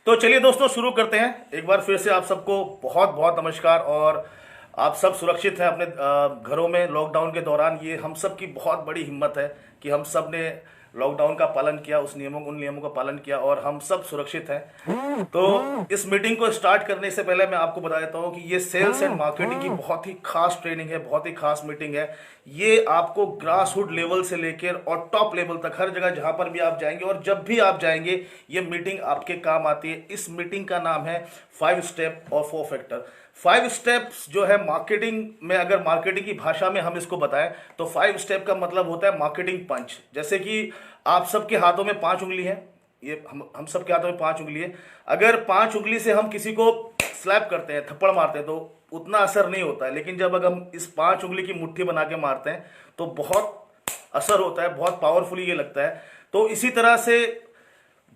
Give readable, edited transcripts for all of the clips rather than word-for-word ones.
तो चलिए दोस्तों शुरू करते हैं। एक बार फिर से आप सबको बहुत बहुत नमस्कार। और आप सब सुरक्षित हैं अपने घरों में। लॉकडाउन के दौरान ये हम सब की बहुत बड़ी हिम्मत है कि हम सब ने लॉकडाउन का पालन किया, उन नियमों का पालन किया और हम सब सुरक्षित हैं। तो इस मीटिंग को स्टार्ट करने से पहले मैं आपको बता देता हूं कि ये सेल्स एंड मार्केटिंग की बहुत ही खास ट्रेनिंग है, बहुत ही खास मीटिंग है। ये आपको ग्रास रूट लेवल से लेकर और टॉप लेवल तक हर जगह जहां पर भी आप जाएंगे और जब भी आप जाएंगे ये मीटिंग आपके काम आती है। इस मीटिंग का नाम है 5 स्टेप और 4 फैक्टर। 5 स्टेप्स जो है मार्केटिंग में, अगर मार्केटिंग की भाषा में हम इसको बताएं तो 5 स्टेप का मतलब होता है मार्केटिंग पंच। जैसे कि आप सबके हाथों में 5 उंगली है, ये हम सबके हाथों में 5 उंगली है। अगर 5 उंगली से हम किसी को स्लैप करते हैं, थप्पड़ मारते हैं तो उतना असर नहीं होता है, लेकिन जब अगर हम इस 5 उंगली की मुट्ठी बना के मारते हैं तो बहुत असर होता है, बहुत पावरफुल ये लगता है। तो इसी तरह से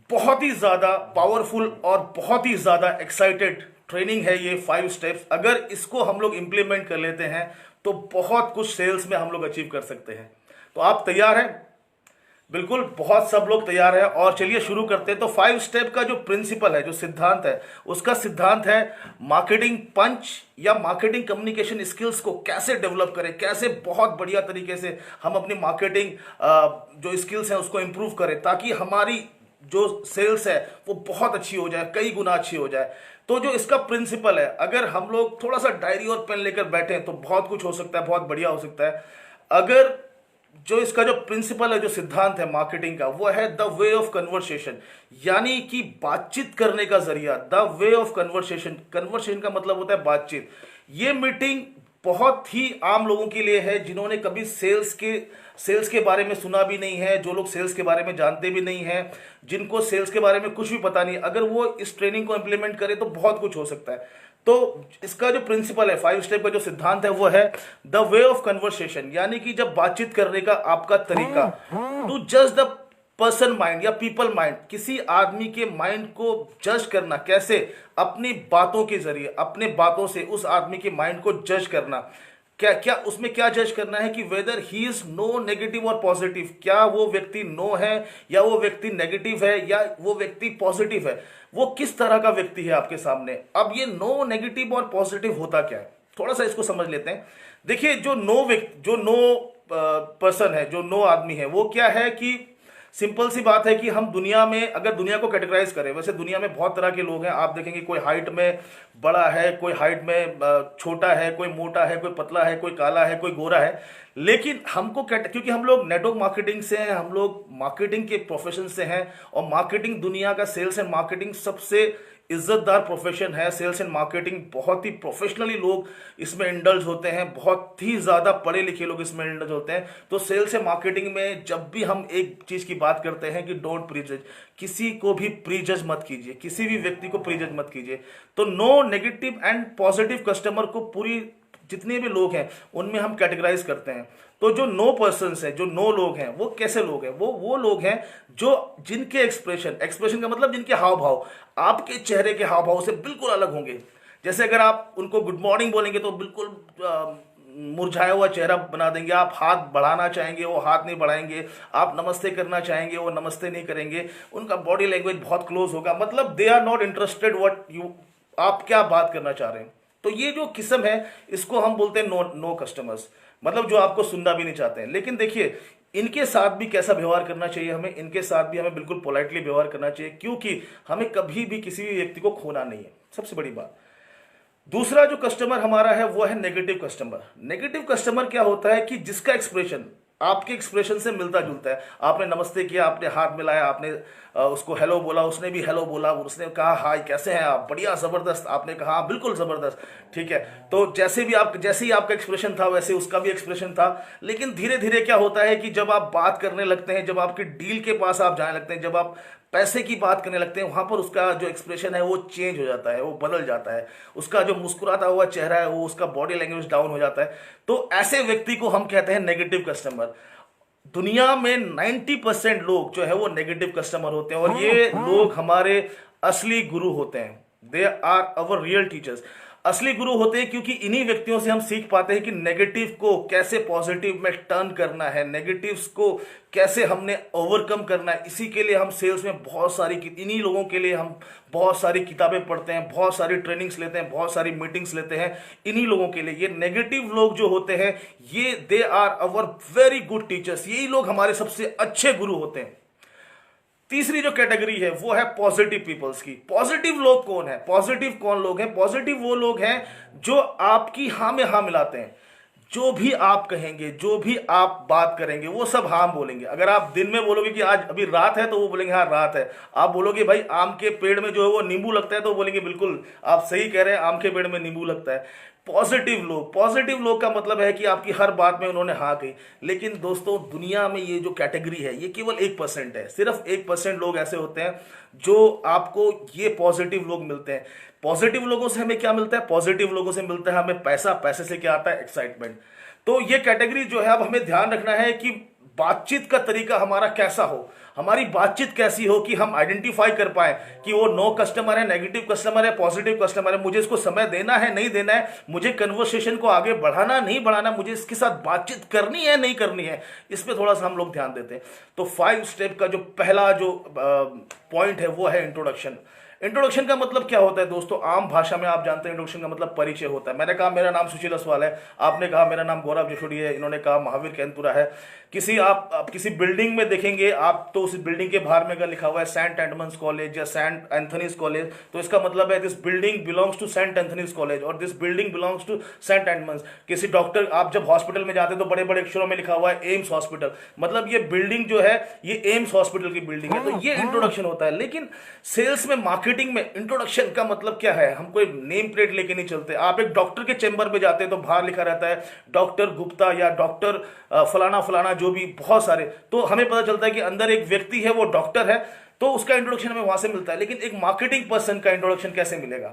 बहुत ही ज्यादा पावरफुल और बहुत ही ज्यादा एक्साइटेड ट्रेनिंग है ये 5 स्टेप्स। अगर इसको हम लोग इंप्लीमेंट कर लेते हैं तो बहुत कुछ सेल्स में हम लोग अचीव कर सकते हैं। तो आप तैयार हैं? बिल्कुल, बहुत सब लोग तैयार हैं और चलिए शुरू करते हैं। तो 5 स्टेप का जो प्रिंसिपल है, जो सिद्धांत है, उसका सिद्धांत है मार्केटिंग पंच या मार्केटिंग कम्युनिकेशन स्किल्स को कैसे डेवलप करें, कैसे बहुत बढ़िया तरीके से हम अपनी मार्केटिंग जो स्किल्स हैं उसको इंप्रूव करें ताकि हमारी जो सेल्स है वो बहुत अच्छी हो जाए, कई गुना अच्छी हो जाए। तो जो इसका प्रिंसिपल है, अगर हम लोग थोड़ा सा डायरी और पेन लेकर बैठे तो बहुत कुछ हो सकता है, बहुत बढ़िया हो सकता है। अगर जो इसका जो प्रिंसिपल है, जो सिद्धांत है मार्केटिंग का, वो है द वे ऑफ कन्वर्सेशन, यानी कि बातचीत करने का जरिया। The way of conversation, conversation का मतलब होता है बातचीत। ये मीटिंग बहुत ही आम लोगों के लिए है जिन्होंने कभी सेल्स के बारे में सुना भी नहीं है, जो लोग सेल्स के बारे में जानते भी नहीं है, जिनको सेल्स के बारे में कुछ भी पता नहीं। अगर वो इस ट्रेनिंग को इंप्लीमेंट करे तो बहुत कुछ हो सकता है। तो इसका जो प्रिंसिपल है, 5 स्टेप का जो सिद्धांत है, वो है द वे ऑफ कन्वर्सेशन, यानी कि जब बातचीत करने का आपका तरीका, टू जज द पर्सन माइंड या पीपल माइंड, किसी आदमी के माइंड को जज करना कैसे, अपनी बातों के जरिए, अपने बातों से उस आदमी के माइंड को जज करना। क्या उसमें क्या जज करना है कि whether he is no negative और पॉजिटिव, क्या वो व्यक्ति नो है या वो व्यक्ति नेगेटिव है या वो व्यक्ति पॉजिटिव है, वो किस तरह का व्यक्ति है आपके सामने। अब ये नो नेगेटिव और पॉजिटिव होता क्या है, थोड़ा सा इसको समझ लेते हैं। देखिए, जो नो पर्सन है, जो नो आदमी है, वो क्या है कि सिंपल सी बात है कि हम दुनिया में, अगर दुनिया को कैटेगराइज करें, वैसे दुनिया में बहुत तरह के लोग हैं। आप देखेंगे कोई हाइट में बड़ा है, कोई हाइट में छोटा है, कोई मोटा है, कोई पतला है, कोई काला है, कोई गोरा है। लेकिन हमको क्योंकि हम लोग नेटवर्क मार्केटिंग से हैं, हम लोग मार्केटिंग के प्रोफेशन से हैं और मार्केटिंग दुनिया का, सेल्स एंड मार्केटिंग सबसे इज्जतदार प्रोफेशन है। सेल्स एंड मार्केटिंग बहुत ही प्रोफेशनली लोग इसमें इंडल्ज होते हैं, बहुत ही ज्यादा पढ़े लिखे लोग इसमें इंडल्ज होते हैं। तो सेल्स एंड मार्केटिंग में जब भी हम एक चीज की बात करते हैं कि डोंट प्रीजज, किसी को भी प्रीजज मत कीजिए, किसी भी व्यक्ति को प्रीजज मत कीजिए। तो no negative and positive customer को पूरी जितने भी लोग हैं उनमें हम कैटेगराइज करते हैं। तो जो नो पर्सन्स हैं, जो नो लोग हैं, वो कैसे लोग हैं? वो लोग हैं जो जिनके एक्सप्रेशन का मतलब जिनके हाव भाव आपके चेहरे के हाव भाव से बिल्कुल अलग होंगे। जैसे अगर आप उनको गुड मॉर्निंग बोलेंगे तो बिल्कुल मुरझाया हुआ चेहरा बना देंगे। आप हाथ बढ़ाना चाहेंगे, वो हाथ नहीं बढ़ाएंगे। आप नमस्ते करना चाहेंगे, वो नमस्ते नहीं करेंगे। उनका बॉडी लैंग्वेज बहुत क्लोज होगा, मतलब they are not interested what you, आप क्या बात करना चाह रहे हैं। तो ये जो किस्म है इसको हम बोलते हैं नो कस्टमर्स, मतलब जो आपको सुनना भी नहीं चाहते हैं। लेकिन देखिए, इनके साथ भी कैसा व्यवहार करना चाहिए हमें, इनके साथ भी हमें बिल्कुल पोलाइटली व्यवहार करना चाहिए, क्योंकि हमें कभी भी किसी भी व्यक्ति को खोना नहीं है, सबसे बड़ी बात। दूसरा जो कस्टमर हमारा है वो है नेगेटिव कस्टमर। नेगेटिव कस्टमर क्या होता है कि जिसका एक्सप्रेशन आपके एक्सप्रेशन से मिलता जुलता है। आपने नमस्ते किया, आपने हाथ मिलाया, आपने उसको हेलो बोला, उसने भी हेलो बोला, उसने कहा हाय कैसे हैं आप, बढ़िया जबरदस्त, आपने कहा हाँ बिल्कुल जबरदस्त, ठीक है। तो जैसे ही आपका एक्सप्रेशन था वैसे उसका भी एक्सप्रेशन था। लेकिन धीरे धीरे क्या होता है कि जब आप बात करने लगते हैं, जब आपके डील के पास आप जाने लगते हैं, जब आप पैसे की बात करने लगते हैं, वहां पर उसका जो एक्सप्रेशन है वो चेंज हो जाता है, वो बदल जाता है। उसका जो मुस्कुराता हुआ चेहरा है वो, उसका बॉडी लैंग्वेज डाउन हो जाता है। तो ऐसे व्यक्ति को हम कहते हैं नेगेटिव कस्टमर। दुनिया में 90% लोग जो है वो नेगेटिव कस्टमर होते हैं और ये लोग हमारे असली गुरु होते हैं। They are our real teachers. असली गुरु होते हैं, क्योंकि इन्हीं व्यक्तियों से हम सीख पाते हैं कि नेगेटिव को कैसे पॉजिटिव में टर्न करना है, नेगेटिव्स को कैसे हमने ओवरकम करना है। इसी के लिए हम सेल्स में बहुत सारी, इन्हीं लोगों के लिए हम बहुत सारी किताबें पढ़ते हैं, बहुत सारी ट्रेनिंग्स लेते हैं, बहुत सारी मीटिंग्स लेते हैं। इन्हीं लोगों के लिए, ये नेगेटिव लोग जो होते हैं, ये they are our very good teachers. यही लोग हमारे सबसे अच्छे गुरु होते हैं। तीसरी जो कैटेगरी है वो है पॉजिटिव पीपल्स की। पॉजिटिव लोग कौन है? पॉजिटिव कौन लोग हैं? पॉजिटिव वो लोग हैं जो आपकी हाँ में हाँ मिलाते हैं। जो भी आप कहेंगे, जो भी आप बात करेंगे, वो सब हाँ बोलेंगे। अगर आप दिन में बोलोगे कि आज अभी रात है, तो वो बोलेंगे हाँ रात है। आप बोलोगे भाई आम के पेड़ में जो है वो नींबू लगता है, तो वो बोलेंगे बिल्कुल आप सही कह रहे हैं, आम के पेड़ में नींबू लगता है। पॉजिटिव लोग का मतलब है कि आपकी हर बात में उन्होंने हाँ कही। लेकिन दोस्तों, दुनिया में ये जो कैटेगरी है, ये केवल 1% है। सिर्फ 1% लोग ऐसे होते हैं जो आपको ये पॉजिटिव लोग मिलते हैं। पॉजिटिव लोगों से हमें क्या मिलता है? पॉजिटिव लोगों से मिलता है हमें पैसा। पैसे से क्या आता है? एक्साइटमेंट। तो ये कैटेगरी जो है, अब हमें ध्यान रखना है कि बातचीत का तरीका हमारा कैसा हो, हमारी बातचीत कैसी हो कि हम आइडेंटिफाई कर पाए कि वो नो कस्टमर है, नेगेटिव कस्टमर है, पॉजिटिव कस्टमर है। मुझे इसको समय देना है, नहीं देना है, मुझे कन्वर्सेशन को आगे बढ़ाना नहीं बढ़ाना, मुझे इसके साथ बातचीत करनी है नहीं करनी है, इस पर थोड़ा सा हम लोग ध्यान देते हैं। तो 5 स्टेप का जो पहला जो पॉइंट है वो है इंट्रोडक्शन। इंट्रोडक्शन का मतलब क्या होता है दोस्तों? आम भाषा में आप जानते हैं इंट्रोडक्शन का मतलब परिचय होता है। मैंने कहा मेरा नाम सुशील असवाल है, आपने कहा मेरा नाम गौरव जशोड़ी है, इन्होंने कहा महावीर कैंतुरा है। आप किसी बिल्डिंग में देखेंगे आप, तो उस बिल्डिंग के बाहर में अगर लिखा हुआ है सेंट एडमंड्स कॉलेज या सेंट एंथनीज कॉलेज, तो इसका मतलब है this building belongs to Saint Anthony's college और this building belongs to Saint Edmund's. किसी डॉक्टर, आप जब हॉस्पिटल में जाते हैं तो बड़े बड़े अक्षरों में लिखा हुआ है एम्स हॉस्पिटल, मतलब ये बिल्डिंग जो है ये एम्स हॉस्पिटल की बिल्डिंग है। तो ये इंट्रोडक्शन होता है। लेकिन सेल्स में, मार्केटिंग में इंट्रोडक्शन का मतलब क्या है? हम कोई नेम प्लेट लेके नहीं चलते। आप एक डॉक्टर के चेंबर पे जाते हैं तो बाहर लिखा रहता है डॉक्टर गुप्ता या डॉक्टर फलाना फलाना, जो भी बहुत सारे, तो हमें पता चलता है कि अंदर एक व्यक्ति है, वो डॉक्टर है, तो उसका इंट्रोडक्शन हमें वहां से मिलता है। लेकिन एक मार्केटिंग पर्सन का इंट्रोडक्शन कैसे मिलेगा?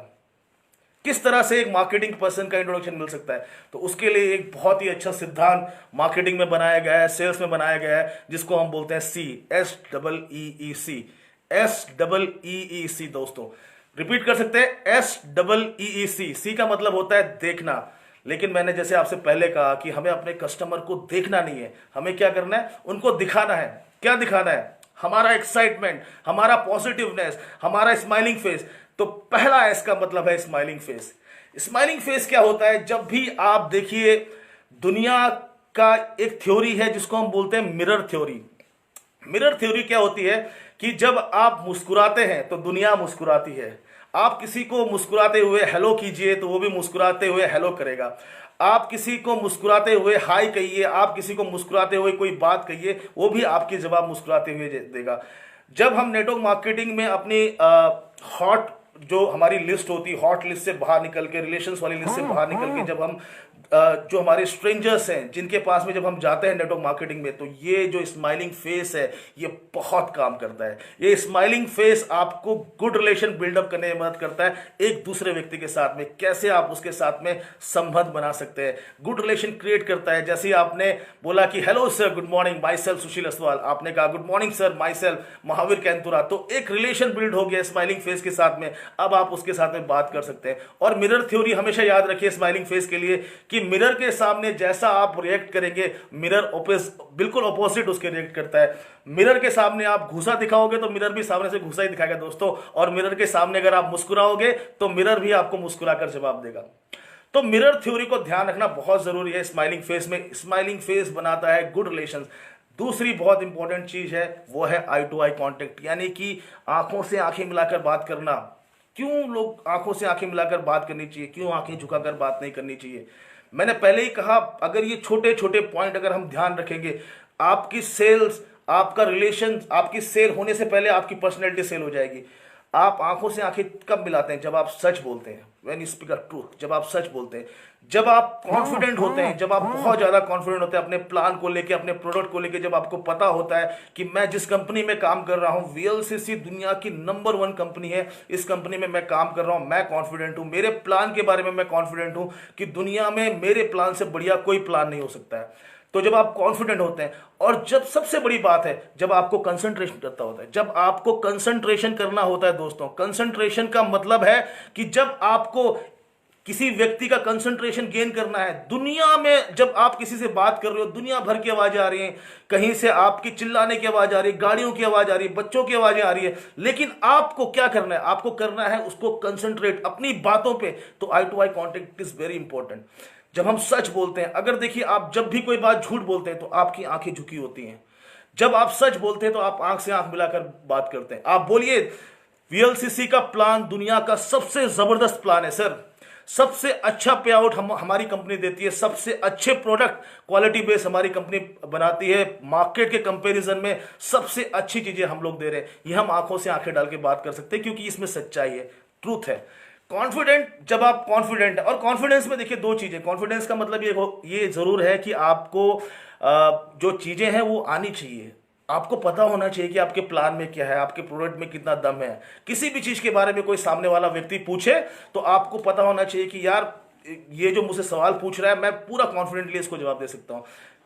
किस तरह से एक मार्केटिंग पर्सन का इंट्रोडक्शन मिल सकता है? तो उसके लिए एक बहुत ही अच्छा सिद्धांत मार्केटिंग में बनाया गया है, सेल्स में बनाया गया है, जिसको हम बोलते हैं SEEC। SEEC दोस्तों, रिपीट कर सकते हैं, SEEC। सी का मतलब होता है देखना। लेकिन मैंने जैसे आपसे पहले कहा कि हमें अपने कस्टमर को देखना नहीं है, हमें क्या करना है? उनको दिखाना है। क्या दिखाना है? हमारा एक्साइटमेंट, हमारा पॉजिटिवनेस, हमारा स्माइलिंग फेस। तो पहला एस का मतलब है स्माइलिंग फेस। स्माइलिंग फेस क्या होता है? जब भी आप देखिए, दुनिया का एक थ्योरी है जिसको हम बोलते हैं मिरर थ्योरी। मिरर थ्योरी क्या होती है कि जब आप मुस्कुराते हैं तो दुनिया मुस्कुराती है। आप किसी को मुस्कुराते हुए हेलो कीजिए तो वो भी मुस्कुराते हुए हेलो करेगा। आप किसी को मुस्कुराते हुए हाय कहिए, आप किसी को मुस्कुराते हुए कोई बात कहिए, वो भी आपकी जवाब मुस्कुराते हुए देगा। जब हम नेटवर्क मार्केटिंग में अपनी हॉट जो हमारी लिस्ट होती है, हॉट लिस्ट से बाहर निकल के, रिलेशंस वाली लिस्ट से बाहर निकल के, जब हम जो हमारे स्ट्रेंजर्स हैं जिनके पास में जब हम जाते हैं नेटवर्क मार्केटिंग में, तो ये जो स्माइलिंग फेस है ये बहुत काम करता है। ये स्माइलिंग फेस आपको गुड रिलेशन बिल्डअप करने में मदद करता है एक दूसरे व्यक्ति के साथ में। कैसे आप उसके साथ में संबंध बना सकते हैं, गुड रिलेशन क्रिएट करता है। जैसे आपने बोला कि hello sir, good morning, myself Sushil Aswal, आपने कहा good morning sir, myself Mahavir Kaintura, तो एक रिलेशन बिल्ड हो गया स्माइलिंग फेस के साथ में। अब आप उसके साथ में बात कर सकते हैं। और मिरर थ्योरी हमेशा याद रखिए स्माइलिंग फेस के लिए कि मिरर के सामने जैसा आप रिएक्ट करेंगे, मिरर बिल्कुल ऑपोजिट उसके रिएक्ट करता है। मिरर के सामने आप घुसा दिखाओगे तो मिरर भी सामने से घुसा ही दिखाएगा दोस्तों। और मिरर के सामने अगर आप मुस्कुराओगे तो मिरर भी आपको मुस्कुराकर जवाब देगा। तो मिरर थ्योरी को ध्यान रखना बहुत जरूरी है स्माइलिंग फेस में। स्माइलिंग फेस बनाता है गुड रिलेशंस। दूसरी बहुत इंपॉर्टेंट चीज है वो है आई टू आई कॉन्टेक्ट, यानी कि आंखों से आंखें मिलाकर बात करना। क्यों लोग आंखों से आंखें मिलाकर बात करनी चाहिए, क्यों आंखें झुकाकर बात नहीं करनी चाहिए? मैंने पहले ही कहा, अगर ये छोटे छोटे पॉइंट अगर हम ध्यान रखेंगे, आपकी सेल्स, आपका रिलेशन, आपकी सेल होने से पहले आपकी पर्सनैलिटी सेल हो जाएगी। आप आंखों से आंखें कब मिलाते हैं? जब आप सच बोलते हैं, when you speak a truth, जब आप सच बोलते हैं, जब आप कॉन्फिडेंट होते हैं, जब आप बहुत ज्यादा कॉन्फिडेंट होते हैं अपने प्लान को लेके, अपने प्रोडक्ट को लेके, जब आपको पता होता है कि मैं जिस कंपनी में काम कर रहा हूं VLCC दुनिया की नंबर 1 कंपनी है, इस कंपनी में मैं काम कर रहा हूं, मैं कॉन्फिडेंट हूं, मेरे प्लान के बारे में मैं कॉन्फिडेंट हूं कि दुनिया में मेरे प्लान से बढ़िया कोई प्लान नहीं हो सकता है। तो जब आप कॉन्फिडेंट होते हैं, और जब सबसे बड़ी बात है जब आपको कंसंट्रेशन करता होता है, जब आपको कंसंट्रेशन करना होता है दोस्तों। कंसंट्रेशन का मतलब है कि जब आपको किसी व्यक्ति का कंसंट्रेशन गेन करना है। दुनिया में जब आप किसी से बात कर रहे हो, दुनिया भर की आवाजें आ रही हैं, कहीं से आपकी चिल्लाने की आवाज आ रही है, गाड़ियों की आवाज आ रही है, बच्चों की आवाजें आ रही है, लेकिन आपको क्या करना है? आपको करना है उसको कंसंट्रेट अपनी बातों पे। तो eye to eye contact is very important. जब हम सच बोलते हैं, अगर देखिए आप जब भी कोई बात झूठ बोलते हैं तो आपकी आंखें झुकी होती हैं। जब आप सच बोलते हैं तो आप आंख से आंख मिलाकर बात करते हैं। आप बोलिए वीएलसीसी का प्लान दुनिया का सबसे जबरदस्त प्लान है सर, सबसे अच्छा पे आउट हमारी कंपनी देती है, सबसे अच्छे प्रोडक्ट क्वालिटी बेस हमारी कंपनी बनाती है, मार्केट के कंपैरिजन में सबसे अच्छी चीजें हम लोग दे रहे हैं। ये हम आंखों से आंखें डाल के बात कर सकते हैं क्योंकि इसमें सच्चाई है, ट्रूथ है। कॉन्फिडेंट, जब आप कॉन्फिडेंट है, और कॉन्फिडेंस में देखिए दो चीजें। कॉन्फिडेंस का मतलब ये जरूर है कि आपको जो चीजें हैं वो आनी चाहिए। आपको पता होना चाहिए कि आपके प्लान में क्या है, आपके प्रोडक्ट में कितना दम है। किसी भी चीज के बारे में कोई सामने वाला व्यक्ति पूछे तो आपको पता होना चाहिए कि यार ये जो मुझसे सवाल पूछ रहा है मैं पूरा कॉन्फिडेंटली इसको जवाब दे सकता हूं।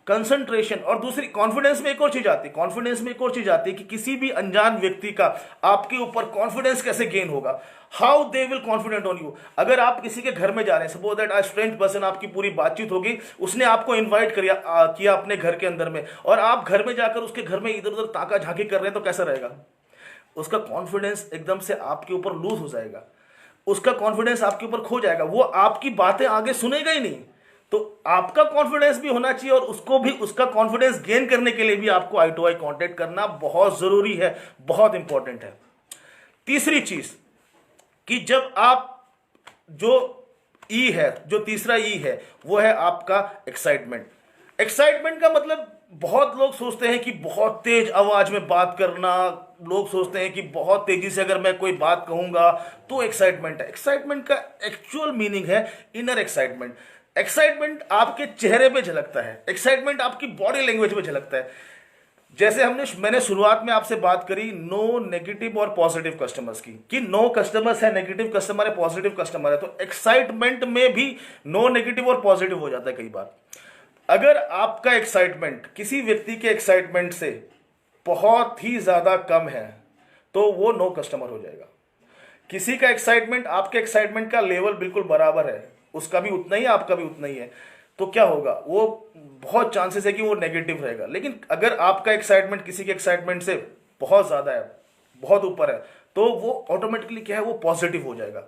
कंसंट्रेशन। और दूसरी कॉन्फिडेंस में एक और चीज आती है, कॉन्फिडेंस में एक और चीज आती है कि किसी भी अनजान व्यक्ति का आपके ऊपर कॉन्फिडेंस कैसे गेन होगा, how they will confident on you. अगर आप किसी के घर में जा रहे हैं, सपोज दैट आज स्ट्रेंज पर्सन, आपकी पूरी बातचीत होगी, उसने आपको इन्वाइट किया अपने घर के अंदर में, और आप घर में जाकर उसके घर में इधर उधर ताका झांकी कर रहे हैं, तो कैसा रहेगा? उसका कॉन्फिडेंस एकदम से आपके ऊपर लूज हो जाएगा, उसका कॉन्फिडेंस आपके ऊपर खो जाएगा, वो आपकी बातें आगे सुनेगा ही नहीं। तो आपका कॉन्फिडेंस भी होना चाहिए और उसको भी, उसका कॉन्फिडेंस गेन करने के लिए भी आपको आई टू आई कांटेक्ट करना बहुत जरूरी है, बहुत इंपॉर्टेंट है। तीसरी चीज कि जब आप जो ई है, जो तीसरा ई है वो है आपका एक्साइटमेंट। एक्साइटमेंट का मतलब बहुत लोग सोचते हैं कि बहुत तेज आवाज में बात करना, लोग सोचते हैं कि बहुत तेजी से अगर मैं कोई बात कहूंगा तो एक्साइटमेंट है। एक्साइटमेंट का एक्चुअल मीनिंग है इनर एक्साइटमेंट। एक्साइटमेंट आपके चेहरे पे झलकता है, एक्साइटमेंट आपकी बॉडी लैंग्वेज में झलकता है। जैसे मैंने शुरुआत में आपसे बात करी नो नेगेटिव और पॉजिटिव कस्टमर्स की, कि नो कस्टमर्स है, नेगेटिव कस्टमर है, पॉजिटिव कस्टमर है, तो एक्साइटमेंट में भी नो नेगेटिव और पॉजिटिव हो जाता है कई बार। अगर आपका एक्साइटमेंट किसी व्यक्ति के एक्साइटमेंट से बहुत ही ज्यादा कम है तो वो नो कस्टमर हो जाएगा। किसी का एक्साइटमेंट आपके एक्साइटमेंट का लेवल बिल्कुल बराबर है, उसका भी उतना ही आपका भी उतना ही है, तो क्या होगा? वो बहुत चांसेस है कि वो नेगेटिव रहेगा। लेकिन अगर आपका एक्साइटमेंट किसी के एक्साइटमेंट से बहुत ज्यादा है, बहुत ऊपर है, तो वो ऑटोमेटिकली क्या है, वो पॉजिटिव हो जाएगा।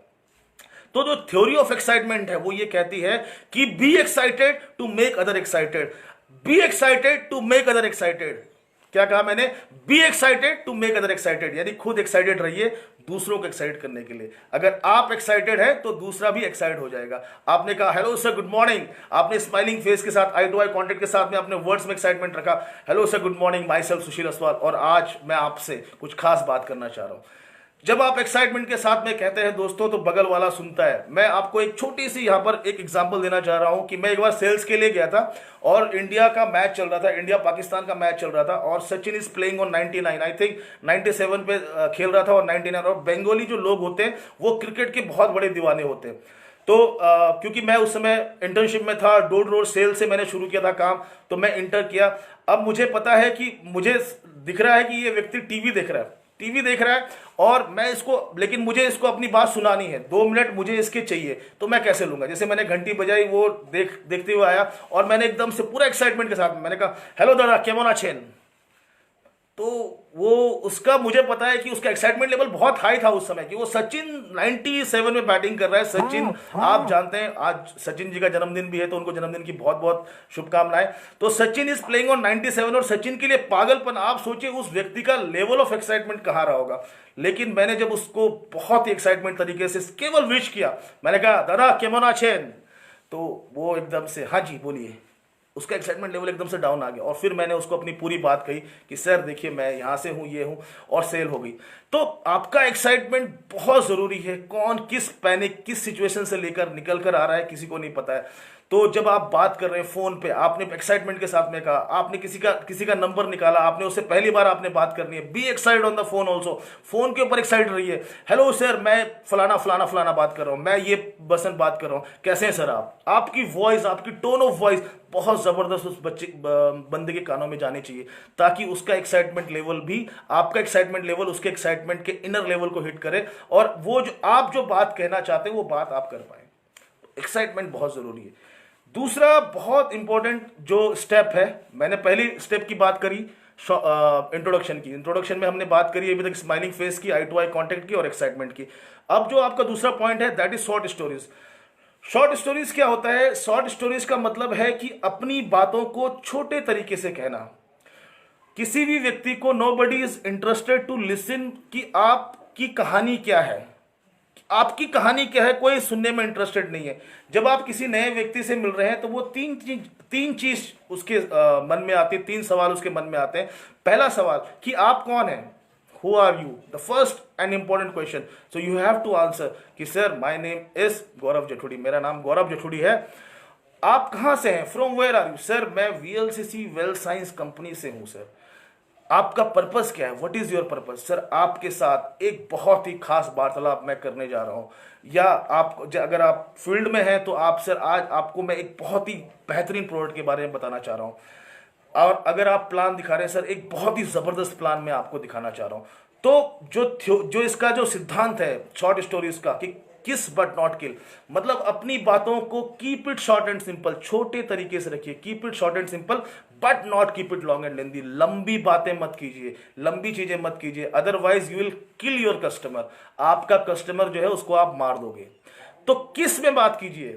तो जो थ्योरी ऑफ एक्साइटमेंट है वो ये कहती है कि be excited to make other excited, be excited to make other excited. क्या कहा मैंने? Be excited to make other excited, यानी खुद एक्साइटेड रहिए दूसरों को एक्साइट करने के लिए। अगर आप एक्साइटेड है तो दूसरा भी एक्साइट हो जाएगा। आपने कहा हेलो सर गुड मॉर्निंग, आपने स्माइलिंग फेस के साथ, आई टू आई कॉन्टेक्ट के साथ में आपने वर्ड्स में एक्साइटमेंट रखा, hello sir good morning, myself Sushil Aswal, और आज मैं आपसे कुछ खास बात करना चाह रहा हूं। जब आप एक्साइटमेंट के साथ में कहते हैं दोस्तों तो बगल वाला सुनता है। मैं आपको एक छोटी सी यहां पर एक एग्जांपल देना चाह रहा हूं कि मैं एक बार सेल्स के लिए गया था और इंडिया का मैच चल रहा था, इंडिया पाकिस्तान का मैच चल रहा था, और Sachin is playing on 99, I think 97 पे खेल रहा था और 99, और बंगाली जो लोग होते हैं वो क्रिकेट के बहुत बड़े दीवाने होते हैं। तो क्योंकि मैं उस समय इंटर्नशिप में था, डोर टू डोर सेल से मैंने शुरू किया था काम, तो मैं इंटर किया। अब मुझे पता है कि मुझे दिख रहा है कि ये व्यक्ति टीवी देख रहा है और मैं इसको, लेकिन मुझे इसको अपनी बात सुनानी है, 2 मिनट मुझे इसके चाहिए, तो मैं कैसे लूंगा? जैसे मैंने घंटी बजाई, वो देखते हुए आया और मैंने एकदम से पूरा एक्साइटमेंट के साथ मैंने कहा हेलो दादा केमन आछेन। तो वो उसका, मुझे पता है कि उसका एक्साइटमेंट लेवल बहुत हाई था उस समय, कि वो सचिन 97 में बैटिंग कर रहा है। सचिन आप जानते हैं आज सचिन जी का जन्मदिन भी है, तो उनको जन्मदिन की बहुत बहुत शुभकामनाएं। तो सचिन इज प्लेइंग ऑन 97 और सचिन के लिए पागलपन, आप सोचिए उस व्यक्ति का लेवल ऑफ एक्साइटमेंट कहां रहा होगा। लेकिन मैंने जब उसको बहुत ही एक्साइटमेंट तरीके से केवल विश किया, मैंने कहा दादा केमन आछेन, तो वो एकदम से हाँ जी बोलिए, उसका एक्साइटमेंट लेवल एकदम से डाउन आ गया। और फिर मैंने उसको अपनी पूरी बात कही कि सर देखिए मैं यहाँ से हूँ, ये हूँ, और सेल हो गई। तो आपका एक्साइटमेंट बहुत जरूरी है। कौन किस पैनिक, किस सिचुएशन से लेकर निकल कर आ रहा है किसी को नहीं पता है। तो जब आप बात कर रहे हैं फोन पे, आपने एक्साइटमेंट के साथ में कहा, आपने किसी का नंबर निकाला, आपने उससे पहली बार आपने बात करनी है, be excited on the phone also, phone के ऊपर एक्साइटेड रहिए। हेलो सर मैं फलाना फलाना फलाना बात कर रहा हूं, मैं ये बसन बात कर रहा हूं, कैसे हैं सर आप? आपकी वॉइस, आपकी टोन ऑफ वॉइस बहुत जबरदस्त उस बंदे के कानों में जानी चाहिए, ताकि उसका एक्साइटमेंट लेवल भी, आपका एक्साइटमेंट लेवल उसके एक्साइटमेंट के इनर लेवल को हिट करे, और वो जो आप जो बात कहना चाहते हैं वो बात आप कर पाए। एक्साइटमेंट बहुत ज़रूरी है। दूसरा बहुत इंपॉर्टेंट जो स्टेप है, मैंने पहली स्टेप की बात करी इंट्रोडक्शन में हमने बात करी अभी तक स्माइलिंग फेस की, आई टू आई कांटेक्ट की और एक्साइटमेंट की। अब जो आपका दूसरा पॉइंट है that is short stories. Short stories क्या होता है? शॉर्ट स्टोरीज का मतलब है कि अपनी बातों को छोटे तरीके से कहना। किसी भी व्यक्ति को nobody is interested to listen कि आपकी कहानी क्या है, आपकी कहानी क्या है, कोई सुनने में इंटरेस्टेड नहीं है। जब आप किसी नए व्यक्ति से मिल रहे हैं तो वो तीन चीज उसके मन में आती है, तीन सवाल उसके मन में आते हैं। पहला सवाल कि आप कौन हैं, who are you, the first and important question. So you have to answer कि sir my name is Gaurav Jathudi, मेरा नाम गौरव जठुड़ी है। आप कहां से हैं, from where are you, sir मैं वीएलसीसी वेल साइंस कंपनी से हूं सर। आपका पर्पस क्या है, what is your purpose, sir आपके साथ एक बहुत ही खास वार्तालाप मैं करने जा रहा हूं। या आप अगर आप फील्ड में हैं तो आप सर आज आपको मैं एक बहुत ही बेहतरीन प्रोडक्ट के बारे में बताना चाह रहा हूं। और अगर आप प्लान दिखा रहे हैं, सर एक बहुत ही जबरदस्त प्लान मैं आपको दिखाना चाह रहा हूं। तो जो इसका जो सिद्धांत है शॉर्ट स्टोरीज का कि किस बट नॉट किल, मतलब अपनी बातों को keep it short and simple, छोटे तरीके से रखिए, keep it short and simple but not keep it long and लेंदी। लंबी बातें मत कीजिए, लंबी चीजें मत कीजिए, otherwise you will kill your customer. आपका कस्टमर जो है उसको आप मार दोगे। तो किस में बात कीजिए,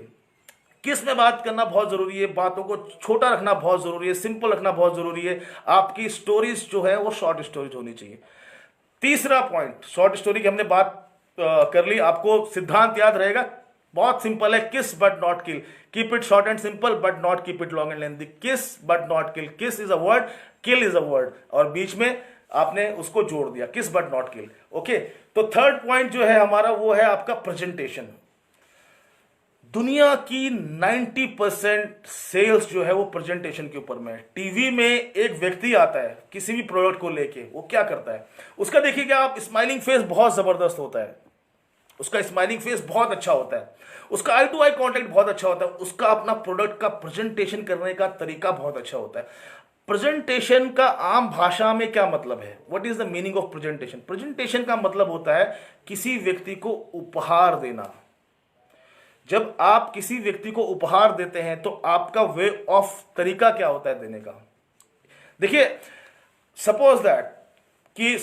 किस में बात करना बहुत जरूरी है, बातों को छोटा रखना बहुत जरूरी है, सिंपल रखना बहुत जरूरी है। आपकी स्टोरीज जो है वो शॉर्ट स्टोरीज होनी चाहिए। तीसरा पॉइंट, शॉर्ट स्टोरी की हमने बात कर ली, आपको सिद्धांत याद रहेगा, बहुत सिंपल है, किस but not kill, keep it short and simple but not keep it long and lengthy. किस बट नॉट किल, किस is a word, kill is a word, और बीच में आपने उसको जोड़ दिया, किस बट नॉट किल। ओके, तो थर्ड पॉइंट जो है हमारा वो है आपका प्रेजेंटेशन। दुनिया की 90% सेल्स जो है वो प्रेजेंटेशन के ऊपर में है। टीवी में एक व्यक्ति आता है किसी भी प्रोडक्ट को लेके, वो क्या करता है, उसका देखिएगा आप, स्माइलिंग फेस बहुत जबरदस्त होता है, उसका स्माइलिंग फेस बहुत अच्छा होता है, उसका आई टू आई कांटेक्ट बहुत अच्छा होता है, उसका अपना प्रोडक्ट का प्रेजेंटेशन करने का तरीका बहुत अच्छा होता है। प्रेजेंटेशन का आम भाषा में क्या मतलब है, what is the meaning of presentation? Presentation का मतलब होता है किसी व्यक्ति को उपहार देना। जब आप किसी व्यक्ति को उपहार देते हैं तो आपका वे ऑफ तरीका क्या होता है देने का। देखिए, सपोज दैट कि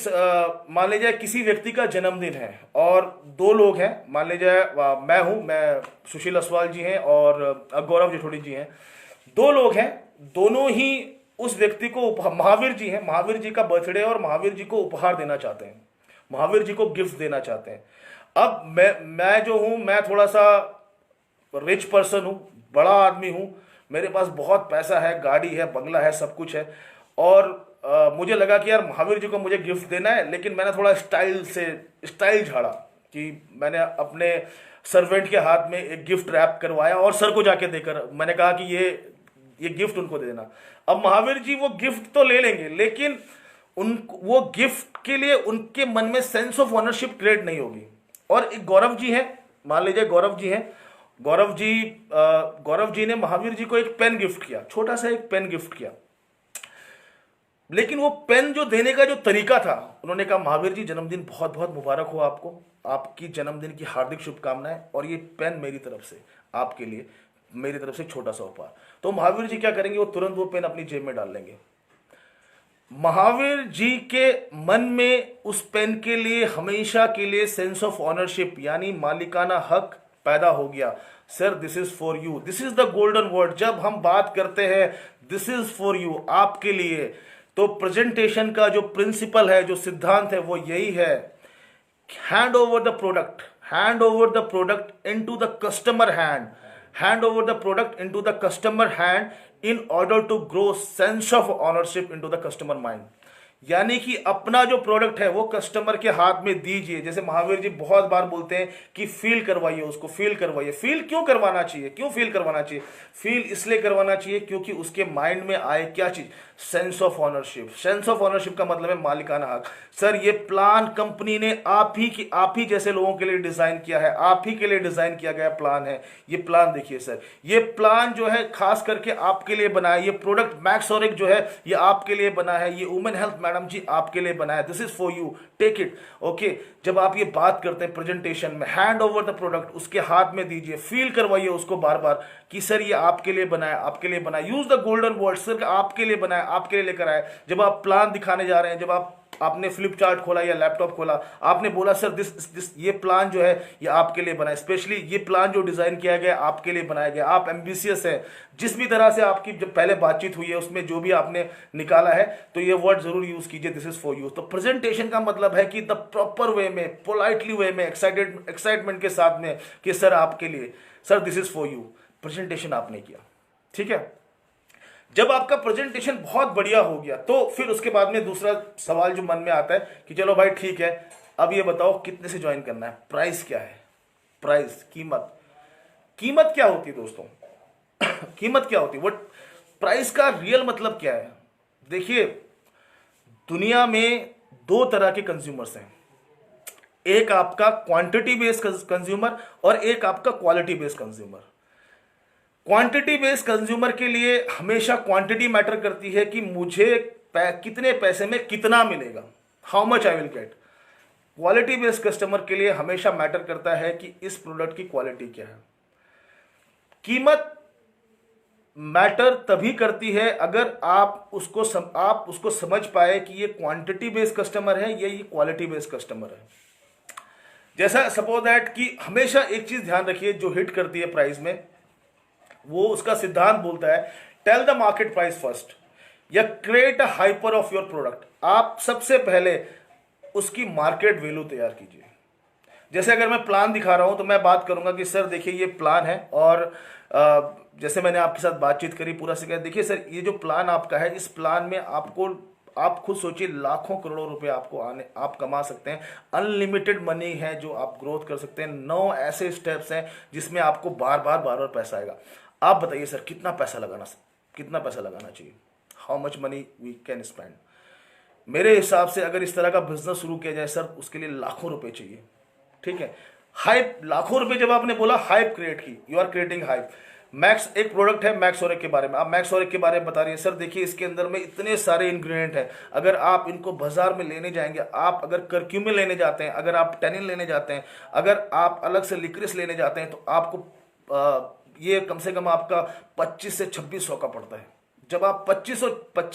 मान लीजिए किसी व्यक्ति का जन्मदिन है और दो लोग हैं, मान लीजिए मैं सुशील असवाल जी हैं और गौरव जठोड़ी जी हैं, दो लोग हैं, दोनों ही उस व्यक्ति को महावीर जी हैं, महावीर जी का बर्थडे और महावीर जी को उपहार देना चाहते हैं, महावीर जी को गिफ्ट देना चाहते हैं। अब मैं जो हूं, मैं थोड़ा सा रिच पर्सन हूं, बड़ा आदमी हूं, मेरे पास बहुत पैसा है, गाड़ी है, बंगला है, सब कुछ है, और मुझे लगा कि यार महावीर जी को मुझे गिफ्ट देना है, लेकिन मैंने थोड़ा स्टाइल झाड़ा कि मैंने अपने सर्वेंट के हाथ में एक गिफ्ट रैप करवाया और सर को जाके देकर मैंने कहा कि ये गिफ्ट उनको दे देना। अब महावीर जी वो गिफ्ट तो ले लेंगे, लेकिन वो गिफ्ट के लिए उनके मन में सेंस ऑफ ऑनरशिप क्रिएट नहीं होगी। और एक गौरव जी हैं, मान लीजिए गौरव जी हैं, गौरव जी ने महावीर जी को एक पेन गिफ्ट किया, छोटा सा एक पेन गिफ्ट किया, लेकिन वो पेन जो देने का जो तरीका था, उन्होंने कहा महावीर जी जन्मदिन बहुत बहुत मुबारक हो आपको, आपकी जन्मदिन की हार्दिक शुभकामनाएं, और ये पेन मेरी तरफ से आपके लिए, मेरी तरफ से छोटा सा उपहार। तो महावीर जी क्या करेंगे, वो तुरंत वो पेन अपनी जेब में डाल लेंगे। महावीर जी के मन में उस पेन के लिए हमेशा के लिए सेंस ऑफ ऑनरशिप यानी मालिकाना हक पैदा हो गया। Sir this is for you, this is the golden word. जब हम बात करते हैं दिस इज फॉर यू, आपके लिए, तो प्रेजेंटेशन का जो प्रिंसिपल है, जो सिद्धांत है, वो यही है, hand over the product, hand over the product into the customer hand, hand over the product into the customer hand in order to grow sense of ownership into the customer mind। यानी कि अपना जो product है वो customer के हाथ में दीजिए। जैसे महावीर जी बहुत बार बोलते हैं कि फील करवाइए, उसको फील करवाइए। फील क्यों करवाना चाहिए, क्यों फील करवाना चाहिए? फील इसलिए करवाना चाहिए क्योंकि उसके माइंड में आए क्या चीज, sense of ownership. Sense of ownership का मतलब है मालिकाना हक। सर ये प्लान कंपनी ने आप ही जैसे लोगों के लिए डिजाइन किया है, आप ही के लिए डिजाइन किया गया प्लान है। ये प्लान देखिए सर, ये प्लान जो है खास करके आपके लिए बना है। ये प्रोडक्ट मैक्स और एक जो है ये आपके लिए बना है। ये वुमेन हेल्थ मैडम जी आपके लिए बनाया, this is for you, take it. Okay, जब आप ये बात करते हैं प्रेजेंटेशन में, हैंड ओवर द प्रोडक्ट उसके हाथ में दीजिए, फील करवाइए उसको बार बार कि सर ये आपके लिए बनाया, आपके लिए बनाया। Use the golden word, sir आपके लिए बनाया, आपके लिए लेकर आए। जब आप प्लान दिखाने जा रहे हैं, जब आपने फ्लिप चार्ट खोला या लैपटॉप खोला, आपने बोला सर दिस ये प्लान जो है ये आपके लिए बना है, स्पेशली ये प्लान जो डिजाइन किया गया आपके लिए बनाया गया। आप एम्बिशियस है, जिस भी तरह से आपकी जब पहले बातचीत हुई है उसमें जो भी आपने निकाला है, तो ये वर्ड जरूर यूज कीजिए, दिस इज फॉर यू। तो प्रेजेंटेशन का मतलब है कि द प्रॉपर वे में, पोलाइटली वे में, एक्साइटमेंट के साथ में कि सर आपके लिए, sir this is for you, presentation आपने किया। ठीक है, जब आपका प्रेजेंटेशन बहुत बढ़िया हो गया तो फिर उसके बाद में दूसरा सवाल जो मन में आता है कि चलो भाई ठीक है, अब ये बताओ कितने से ज्वाइन करना है, प्राइस क्या है, प्राइस, कीमत। कीमत क्या होती है दोस्तों? कीमत क्या होती है? व्हाट प्राइस का रियल मतलब क्या है? देखिए, दुनिया में दो तरह के कंज्यूमर्स हैं, एक आपका क्वांटिटी बेस्ड कंज्यूमर और एक आपका quality based consumer. Quantity based consumer के लिए हमेशा क्वांटिटी मैटर करती है कि मुझे कितने पैसे में कितना मिलेगा, how much I will get. Quality based customer के लिए हमेशा मैटर करता है कि इस प्रोडक्ट की क्वालिटी क्या है। कीमत मैटर तभी करती है अगर आप उसको समझ पाए कि ये क्वांटिटी बेस्ड कस्टमर है या ये क्वालिटी बेस्ड कस्टमर है। जैसा सपोज दैट कि हमेशा एक चीज ध्यान रखिए जो हिट करती है प्राइस में, वो उसका सिद्धांत बोलता है tell the market price first या create a hype of your product. आप सबसे पहले उसकी मार्केट वैल्यू तैयार कीजिए। जैसे अगर मैं प्लान दिखा रहा हूं तो मैं बात करूंगा कि सर देखिए ये प्लान है, और जैसे मैंने आपके साथ बातचीत करी पूरा से कहा, देखिए सर ये जो प्लान आपका है, इस प्लान में आपको, आप खुद सोचिए, लाखों करोड़ों रुपए आपको आप कमा सकते हैं। अनलिमिटेड मनी है जो आप ग्रोथ कर सकते हैं। 9 ऐसे स्टेप्स हैं जिसमें आपको बार बार पैसा आएगा। आप बताइए सर कितना पैसा लगाना चाहिए, how much money we can spend. मेरे हिसाब से अगर इस तरह का बिजनेस शुरू किया जाए सर, उसके लिए लाखों रुपए चाहिए। ठीक है, हाइप, लाखों रुपए जब आपने बोला हाइप क्रिएट की, you are creating hype. Max एक प्रोडक्ट है मैक्सोरेक के बारे में, आप मैक्सोरेक के बारे में बता रही है, सर देखिए इसके अंदर में इतने सारे इंग्रेडिएंट हैं, अगर आप इनको बाजार में लेने जाएंगे, आप अगर करक्यूमिन लेने जाते हैं, अगर आप टेनिन लेने जाते हैं, अगर आप अलग से लिक्रिस लेने जाते हैं, तो आपको ये कम से कम आपका 25 से 2600 का पड़ता है। जब आप 25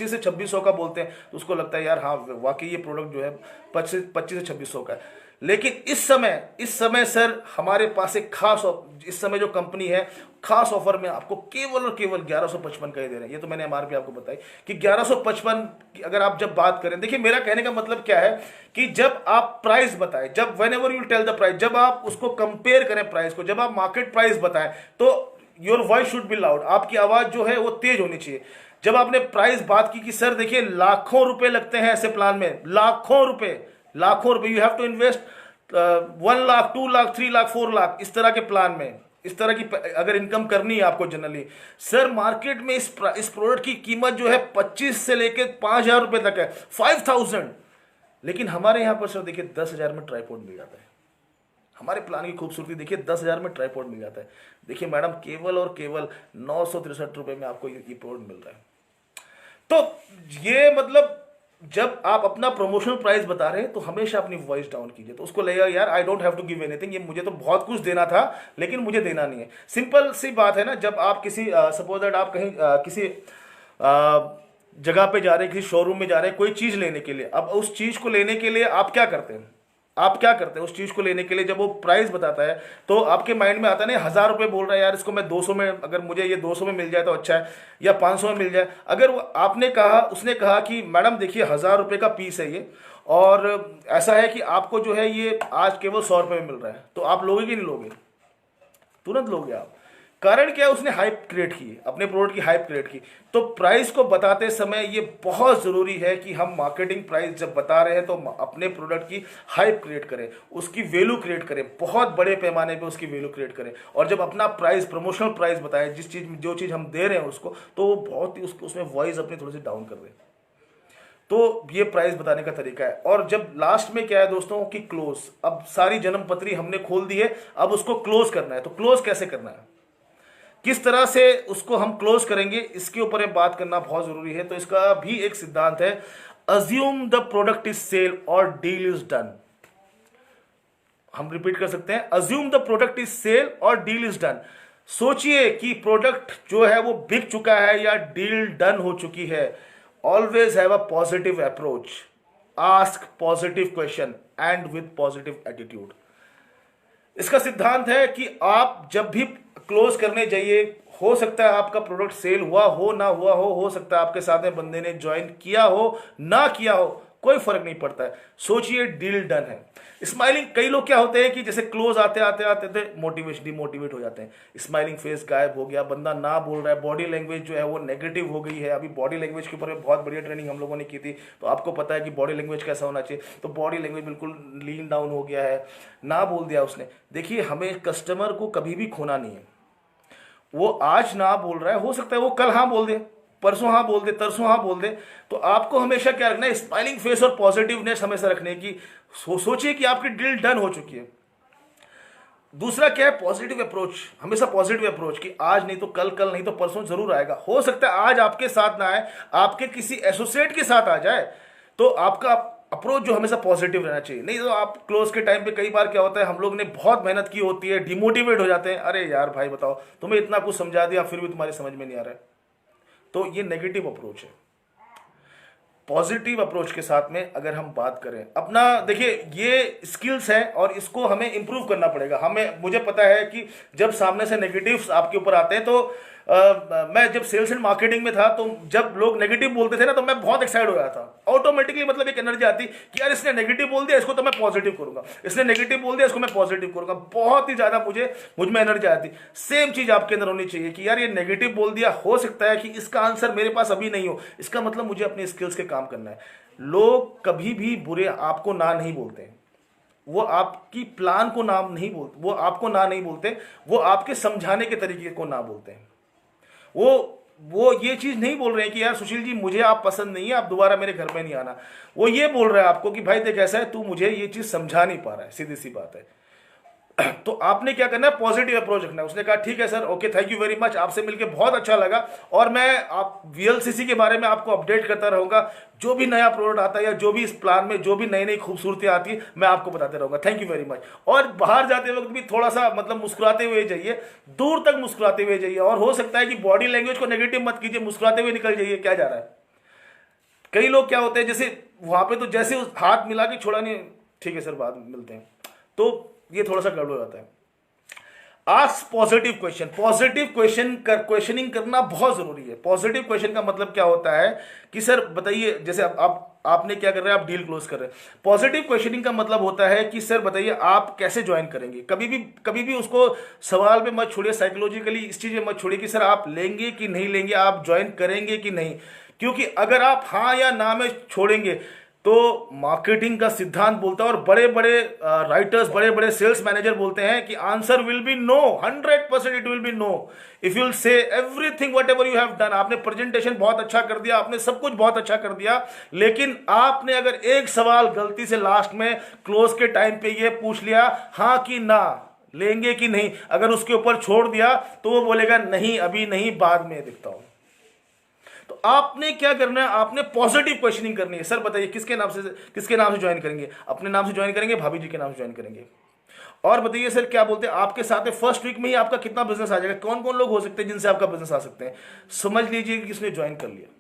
से 2600 का बोलते हैं तो उसको लगता है यार हाँ वाकई ये प्रोडक्ट जो है 25 से 2600 का है। लेकिन इस समय सर हमारे पास एक खास, इस समय जो कंपनी है खास ऑफर में आपको केवल और केवल 1155 का ही दे रहे हैं। ये तो मैंने एमआरपी आपको बताई कि 1155 की अगर आप जब बात करें, देखिए मेरा कहने का मतलब क्या है कि जब आप प्राइस बताएं, जब whenever you tell the price, जब आप उसको कंपेयर करें प्राइस को, जब आप मार्केट प्राइस बताएं, तो your voice should be loud, आपकी आवाज जो है वो तेज होनी चाहिए। जब आपने प्राइस बात की कि सर देखिए लाखों रुपए लगते हैं ऐसे प्लान में, लाखों रुपए, you have to invest 1 lakh 2 lakh 3 lakh 4 lakh इस तरह के प्लान में, इस तरह की अगर इनकम करनी है आपको जनरली, सर मार्केट में इस प्रोडक्ट की कीमत जो है 25 से लेकर 5000 रुपए तक है, 5000। लेकिन हमारे यहां पर सर देखिए 10,000 में ट्राइपॉड मिल जाता है। हमारे प्लान की खूबसूरती देखिए 10,000 में ट्राइपॉड मिल जाता है। देखिए मैडम केवल और केवल 963 रुपए में आपको ये प्रोडक्ट मिल रहा है। तो ये मतलब जब आप अपना प्रमोशनल प्राइस बता रहे हैं तो हमेशा अपनी वॉइस डाउन कीजिए, तो उसको लगेगा यार I don't have to give anything, ये मुझे तो बहुत कुछ देना था लेकिन मुझे देना नहीं है। सिंपल सी बात है ना, जब आप किसी सपोज दैट आप कहीं किसी जगह पे जा रहे हैं, किसी शोरूम में जा रहे हैं कोई चीज लेने के लिए, अब उस चीज को लेने के लिए आप क्या करते हैं, उस चीज को लेने के लिए जब वो प्राइस बताता है तो आपके माइंड में आता है नहीं 1000 रुपए बोल रहा है यार, इसको मैं 200 में, अगर मुझे ये 200 में मिल जाए तो अच्छा है, या 500 में मिल जाए। अगर उसने कहा कि मैडम देखिए 1000 रुपए का पीस है ये, और ऐसा है कि आपको जो है ये आज केवल 100 रुपए में मिल रहा है, तो आप लोगे कि नहीं लोगे? तुरंत लोगे आप। कारण क्या है, उसने हाइप क्रिएट की, अपने प्रोडक्ट की हाइप क्रिएट की। तो प्राइस को बताते समय ये बहुत जरूरी है कि हम मार्केटिंग प्राइस जब बता रहे हैं तो अपने प्रोडक्ट की हाइप क्रिएट करें, उसकी वैल्यू क्रिएट करें, बहुत बड़े पैमाने पे उसकी वैल्यू क्रिएट करें। और जब अपना प्राइस, प्रमोशनल प्राइस बताएं, जो चीज हम दे रहे हैं उसको, तो वो बहुत ही उसमें वॉइस अपनी थोड़ी सी डाउन कर दें। तो ये प्राइस बताने का तरीका है। और जब लास्ट में क्या है दोस्तों कि क्लोज, अब सारी जन्म पत्री हमने खोल दी है, अब उसको क्लोज करना है। तो क्लोज कैसे करना है? किस तरह से उसको हम क्लोज करेंगे, इसके ऊपर में बात करना बहुत जरूरी है। तो इसका भी एक सिद्धांत है, assume the product is sell और डील इज डन। हम रिपीट कर सकते हैं, assume the product is sell और डील इज डन। सोचिए कि प्रोडक्ट जो है वो बिक चुका है या डील डन हो चुकी है। Always have a positive approach, ask positive question and with positive attitude. इसका सिद्धांत है कि आप जब भी क्लोज करने जाइए, हो सकता है आपका प्रोडक्ट सेल हुआ हो ना हुआ हो सकता है आपके साथ में बंदे ने ज्वाइन किया हो ना किया हो, कोई फर्क नहीं पड़ता है। सोचिए डील डन है। स्माइलिंग, कई लोग क्या होते हैं कि जैसे क्लोज आते आते आते थे डिमोटिवेट हो जाते हैं, स्माइलिंग फेस गायब हो गया, बंदा ना बोल रहा है, बॉडी लैंग्वेज जो है वो नेगेटिव हो गई है। अभी बॉडी लैंग्वेज के ऊपर बहुत बढ़िया ट्रेनिंग हम लोगों ने की थी, तो आपको पता है कि बॉडी लैंग्वेज कैसा होना चाहिए। तो बॉडी लैंग्वेज बिल्कुल लीन डाउन हो गया है, ना बोल दिया उसने। देखिए, हमें कस्टमर को कभी भी खोना नहीं है। वो आज ना बोल रहा है, हो सकता है वो कल हाँ बोल दे, परसों हाँ बोल दे, तरसों हाँ बोल दे। तो आपको हमेशा क्या रखना है, स्माइलिंग फेस और पॉजिटिवनेस हमेशा रखने की। सोचिए कि आपकी डील डन हो चुकी है। दूसरा क्या है, पॉजिटिव अप्रोच। हमेशा पॉजिटिव अप्रोच कि आज नहीं तो कल, कल नहीं तो परसों जरूर आएगा। हो सकता है आज आपके साथ ना आए, आपके किसी एसोसिएट के साथ आ जाए। तो आपका अप्रोच जो हमेशा पॉजिटिव रहना चाहिए। नहीं तो आप क्लोज के टाइम पे कई बार क्या होता है, हम लोग ने बहुत मेहनत की होती है, डिमोटिवेट हो जाते हैं। अरे यार भाई बताओ, तुम्हें इतना कुछ समझा दिया फिर भी तुम्हारी समझ में नहीं आ रहा है। तो ये नेगेटिव अप्रोच है। पॉजिटिव अप्रोच के साथ में अगर हम बात करें अपना, देखिए ये स्किल्स है और इसको हमें इंप्रूव करना पड़ेगा। मुझे पता है कि जब सामने से नेगेटिव्स आपके ऊपर आते हैं तो मैं जब सेल्स एंड मार्केटिंग में था तो जब लोग नेगेटिव बोलते थे ना तो मैं बहुत एक्साइट हो जाता था। ऑटोमेटिकली मतलब एक एनर्जी आती कि यार इसने नेगेटिव बोल दिया, इसको तो मैं पॉजिटिव करूंगा, इसने नेगेटिव बोल दिया, इसको मैं पॉजिटिव करूंगा। बहुत ही ज्यादा मुझ में एनर्जी आती। सेम चीज आपके अंदर होनी चाहिए कि यार ये नेगेटिव बोल दिया, हो सकता है कि इसका आंसर मेरे पास अभी नहीं हो, इसका मतलब मुझे अपने स्किल्स के काम करना है। लोग कभी भी बुरे आपको ना नहीं बोलते हैं, वो आपकी प्लान को नाम नहीं बोलते, वो आपको ना नहीं बोलते, वो आपके समझाने के तरीके को ना बोलते हैं। वो ये चीज नहीं बोल रहे हैं कि यार सुशील जी मुझे आप पसंद नहीं है, आप दोबारा मेरे घर में नहीं आना। वो ये बोल रहे हैं आपको कि भाई देख ऐसा है, तू मुझे ये चीज समझा नहीं पा रहा है, सीधी सी बात है। तो आपने क्या करना है, पॉजिटिव अप्रोच रखना है। उसने कहा ठीक है sir, okay, thank you very much, आपसे मिलकर बहुत अच्छा लगा और मैं आप वीएलसीसी के बारे में आपको अपडेट करता रहूंगा। जो भी नया प्रोडक्ट आता है या जो भी इस प्लान में जो भी नई नई खूबसूरतियां आती है मैं आपको बताते रहूंगा, थैंक यू वेरी मच। और बाहर जाते वक्त भी थोड़ा सा मतलब मुस्कुराते हुए जाइए, दूर तक मुस्कुराते हुए जाइए। और हो सकता है कि बॉडी लैंग्वेज को नेगेटिव मत कीजिए, मुस्कुराते हुए निकल जाइए, क्या जा रहा है। कई लोग क्या होते हैं, जैसे वहां पे तो जैसे हाथ मिला के छोड़ा नहीं, ठीक है सर बाद में मिलते हैं, तो ये थोड़ा सा गड़बड़ हो जाता है। Ask positive question. Positive questioning करना बहुत जरूरी है। पॉजिटिव क्वेश्चन का मतलब क्या होता है कि सर बताइए, जैसे आपने क्या कर रहे हैं, आप डील क्लोज कर रहे हैं। पॉजिटिव क्वेश्चनिंग का मतलब होता है कि सर बताइए आप कैसे ज्वाइन करेंगे। कभी भी उसको सवाल पे मत छोड़िए, साइकोलॉजिकली इस चीज में मत छोड़िए कि सर आप लेंगे कि नहीं लेंगे, आप ज्वाइन करेंगे कि नहीं। क्योंकि अगर आप हाँ या ना में छोड़ेंगे तो मार्केटिंग का सिद्धांत बोलता है और बड़े बड़े राइटर्स, बड़े बड़े सेल्स मैनेजर बोलते हैं कि answer will be no, 100% it will be no if you will say everything whatever you have done. आपने प्रेजेंटेशन बहुत अच्छा कर दिया, आपने सब कुछ बहुत अच्छा कर दिया, लेकिन आपने अगर एक सवाल गलती से लास्ट में क्लोज के टाइम पे ये पूछ लिया हाँ कि ना, लेंगे कि नहीं, अगर उसके ऊपर छोड़ दिया तो वो बोलेगा नहीं अभी नहीं, बाद में देखता हूं। तो आपने क्या करना है, आपने पॉजिटिव क्वेश्चनिंग करनी है। सर बताइए किसके नाम से ज्वाइन करेंगे, अपने नाम से ज्वाइन करेंगे, भाभी जी के नाम से ज्वाइन करेंगे। और बताइए सर क्या बोलते हैं, आपके साथ फर्स्ट वीक में ही आपका कितना बिजनेस आ जाएगा, कौन कौन लोग हो सकते हैं जिनसे आपका बिजनेस आ सकते हैं। समझ लीजिए कि किसने ज्वाइन कर लिया।